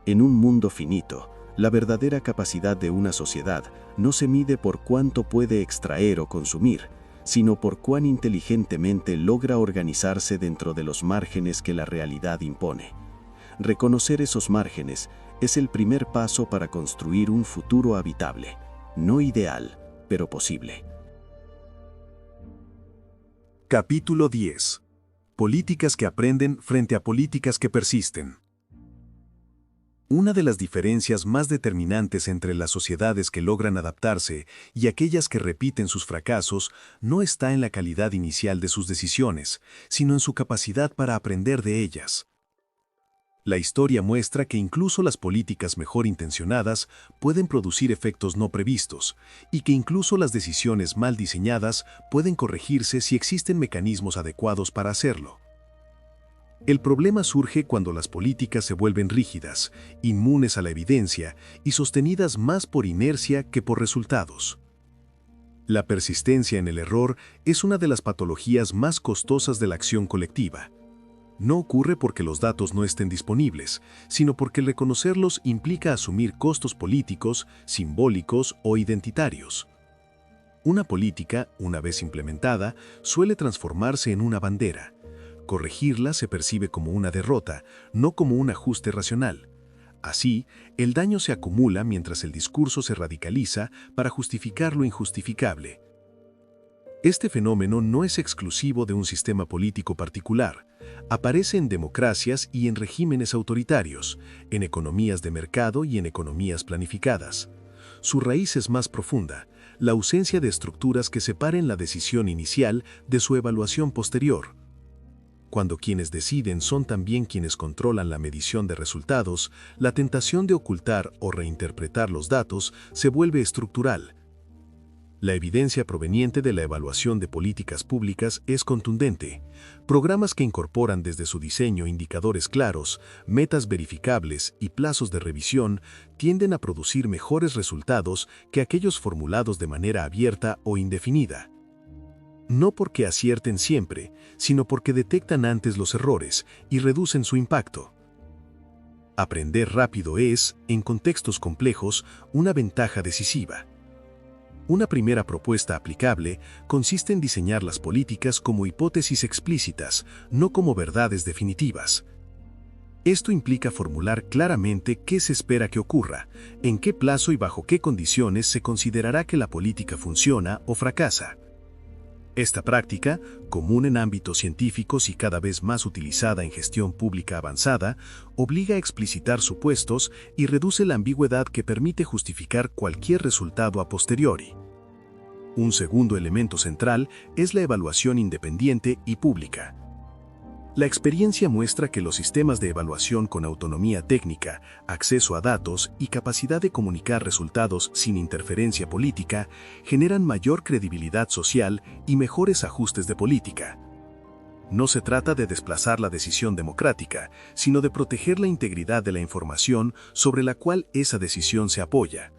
En un mundo finito, la verdadera capacidad de una sociedad no se mide por cuánto puede extraer o consumir, sino por cuán inteligentemente logra organizarse dentro de los márgenes que la realidad impone. Reconocer esos márgenes es el primer paso para construir un futuro habitable, no ideal, pero posible. Capítulo 10. Políticas que aprenden frente a políticas que persisten. Una de las diferencias más determinantes entre las sociedades que logran adaptarse y aquellas que repiten sus fracasos no está en la calidad inicial de sus decisiones, sino en su capacidad para aprender de ellas. La historia muestra que incluso las políticas mejor intencionadas pueden producir efectos no previstos, y que incluso las decisiones mal diseñadas pueden corregirse si existen mecanismos adecuados para hacerlo. El problema surge cuando las políticas se vuelven rígidas, inmunes a la evidencia y sostenidas más por inercia que por resultados. La persistencia en el error es una de las patologías más costosas de la acción colectiva. No ocurre porque los datos no estén disponibles, sino porque reconocerlos implica asumir costos políticos, simbólicos o identitarios. Una política, una vez implementada, suele transformarse en una bandera. Corregirla se percibe como una derrota, no como un ajuste racional. Así, el daño se acumula mientras el discurso se radicaliza para justificar lo injustificable. Este fenómeno no es exclusivo de un sistema político particular. Aparece en democracias y en regímenes autoritarios, en economías de mercado y en economías planificadas. Su raíz es más profunda, la ausencia de estructuras que separen la decisión inicial de su evaluación posterior. Cuando quienes deciden son también quienes controlan la medición de resultados, la tentación de ocultar o reinterpretar los datos se vuelve estructural. La evidencia proveniente de la evaluación de políticas públicas es contundente. Programas que incorporan desde su diseño indicadores claros, metas verificables y plazos de revisión tienden a producir mejores resultados que aquellos formulados de manera abierta o indefinida. No porque acierten siempre, sino porque detectan antes los errores y reducen su impacto. Aprender rápido es, en contextos complejos, una ventaja decisiva. Una primera propuesta aplicable consiste en diseñar las políticas como hipótesis explícitas, no como verdades definitivas. Esto implica formular claramente qué se espera que ocurra, en qué plazo y bajo qué condiciones se considerará que la política funciona o fracasa. Esta práctica, común en ámbitos científicos y cada vez más utilizada en gestión pública avanzada, obliga a explicitar supuestos y reduce la ambigüedad que permite justificar cualquier resultado a posteriori. Un segundo elemento central es la evaluación independiente y pública. La experiencia muestra que los sistemas de evaluación con autonomía técnica, acceso a datos y capacidad de comunicar resultados sin interferencia política generan mayor credibilidad social y mejores ajustes de política. No se trata de desplazar la decisión democrática, sino de proteger la integridad de la información sobre la cual esa decisión se apoya.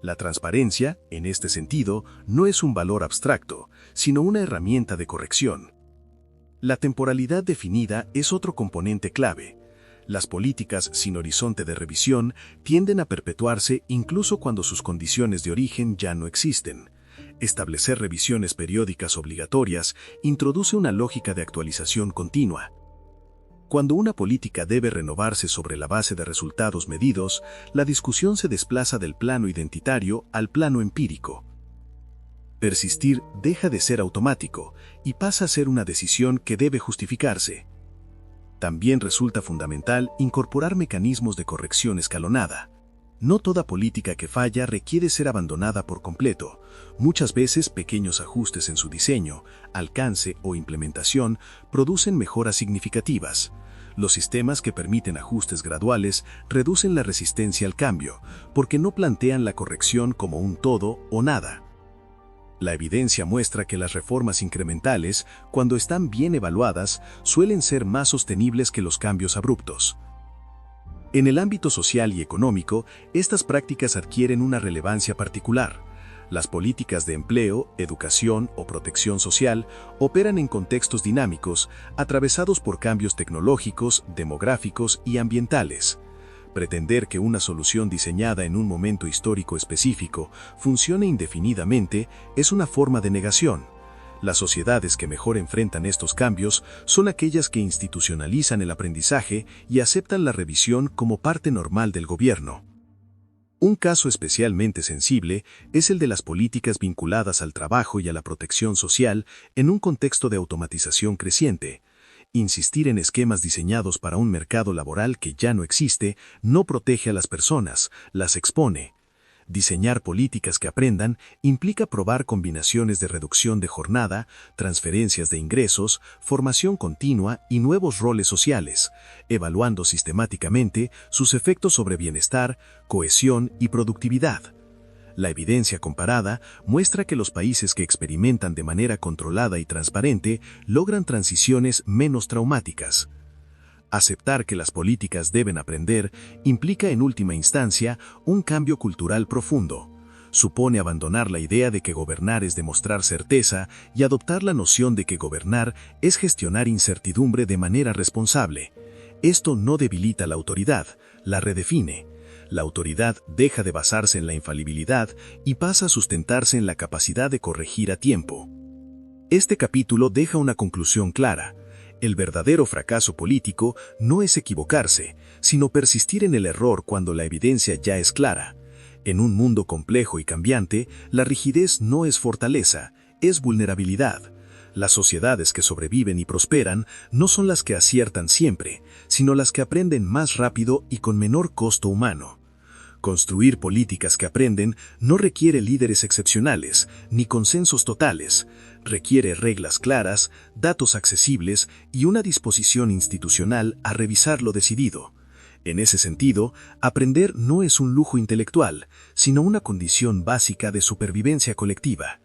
La transparencia, en este sentido, no es un valor abstracto, sino una herramienta de corrección. La temporalidad definida es otro componente clave. Las políticas sin horizonte de revisión tienden a perpetuarse incluso cuando sus condiciones de origen ya no existen. Establecer revisiones periódicas obligatorias introduce una lógica de actualización continua. Cuando una política debe renovarse sobre la base de resultados medidos, la discusión se desplaza del plano identitario al plano empírico. Persistir deja de ser automático y pasa a ser una decisión que debe justificarse. También resulta fundamental incorporar mecanismos de corrección escalonada. No toda política que falla requiere ser abandonada por completo. Muchas veces pequeños ajustes en su diseño, alcance o implementación producen mejoras significativas. Los sistemas que permiten ajustes graduales reducen la resistencia al cambio, porque no plantean la corrección como un todo o nada. La evidencia muestra que las reformas incrementales, cuando están bien evaluadas, suelen ser más sostenibles que los cambios abruptos. En el ámbito social y económico, estas prácticas adquieren una relevancia particular. Las políticas de empleo, educación o protección social operan en contextos dinámicos, atravesados por cambios tecnológicos, demográficos y ambientales. Pretender que una solución diseñada en un momento histórico específico funcione indefinidamente es una forma de negación. Las sociedades que mejor enfrentan estos cambios son aquellas que institucionalizan el aprendizaje y aceptan la revisión como parte normal del gobierno. Un caso especialmente sensible es el de las políticas vinculadas al trabajo y a la protección social en un contexto de automatización creciente. Insistir en esquemas diseñados para un mercado laboral que ya no existe no protege a las personas, las expone. Diseñar políticas que aprendan implica probar combinaciones de reducción de jornada, transferencias de ingresos, formación continua y nuevos roles sociales, evaluando sistemáticamente sus efectos sobre bienestar, cohesión y productividad. La evidencia comparada muestra que los países que experimentan de manera controlada y transparente logran transiciones menos traumáticas. Aceptar que las políticas deben aprender implica en última instancia un cambio cultural profundo. Supone abandonar la idea de que gobernar es demostrar certeza y adoptar la noción de que gobernar es gestionar incertidumbre de manera responsable. Esto no debilita la autoridad, la redefine. La autoridad deja de basarse en la infalibilidad y pasa a sustentarse en la capacidad de corregir a tiempo. Este capítulo deja una conclusión clara. El verdadero fracaso político no es equivocarse, sino persistir en el error cuando la evidencia ya es clara. En un mundo complejo y cambiante, la rigidez no es fortaleza, es vulnerabilidad. Las sociedades que sobreviven y prosperan no son las que aciertan siempre, sino las que aprenden más rápido y con menor costo humano. Construir políticas que aprenden no requiere líderes excepcionales, ni consensos totales. Requiere reglas claras, datos accesibles y una disposición institucional a revisar lo decidido. En ese sentido, aprender no es un lujo intelectual, sino una condición básica de supervivencia colectiva.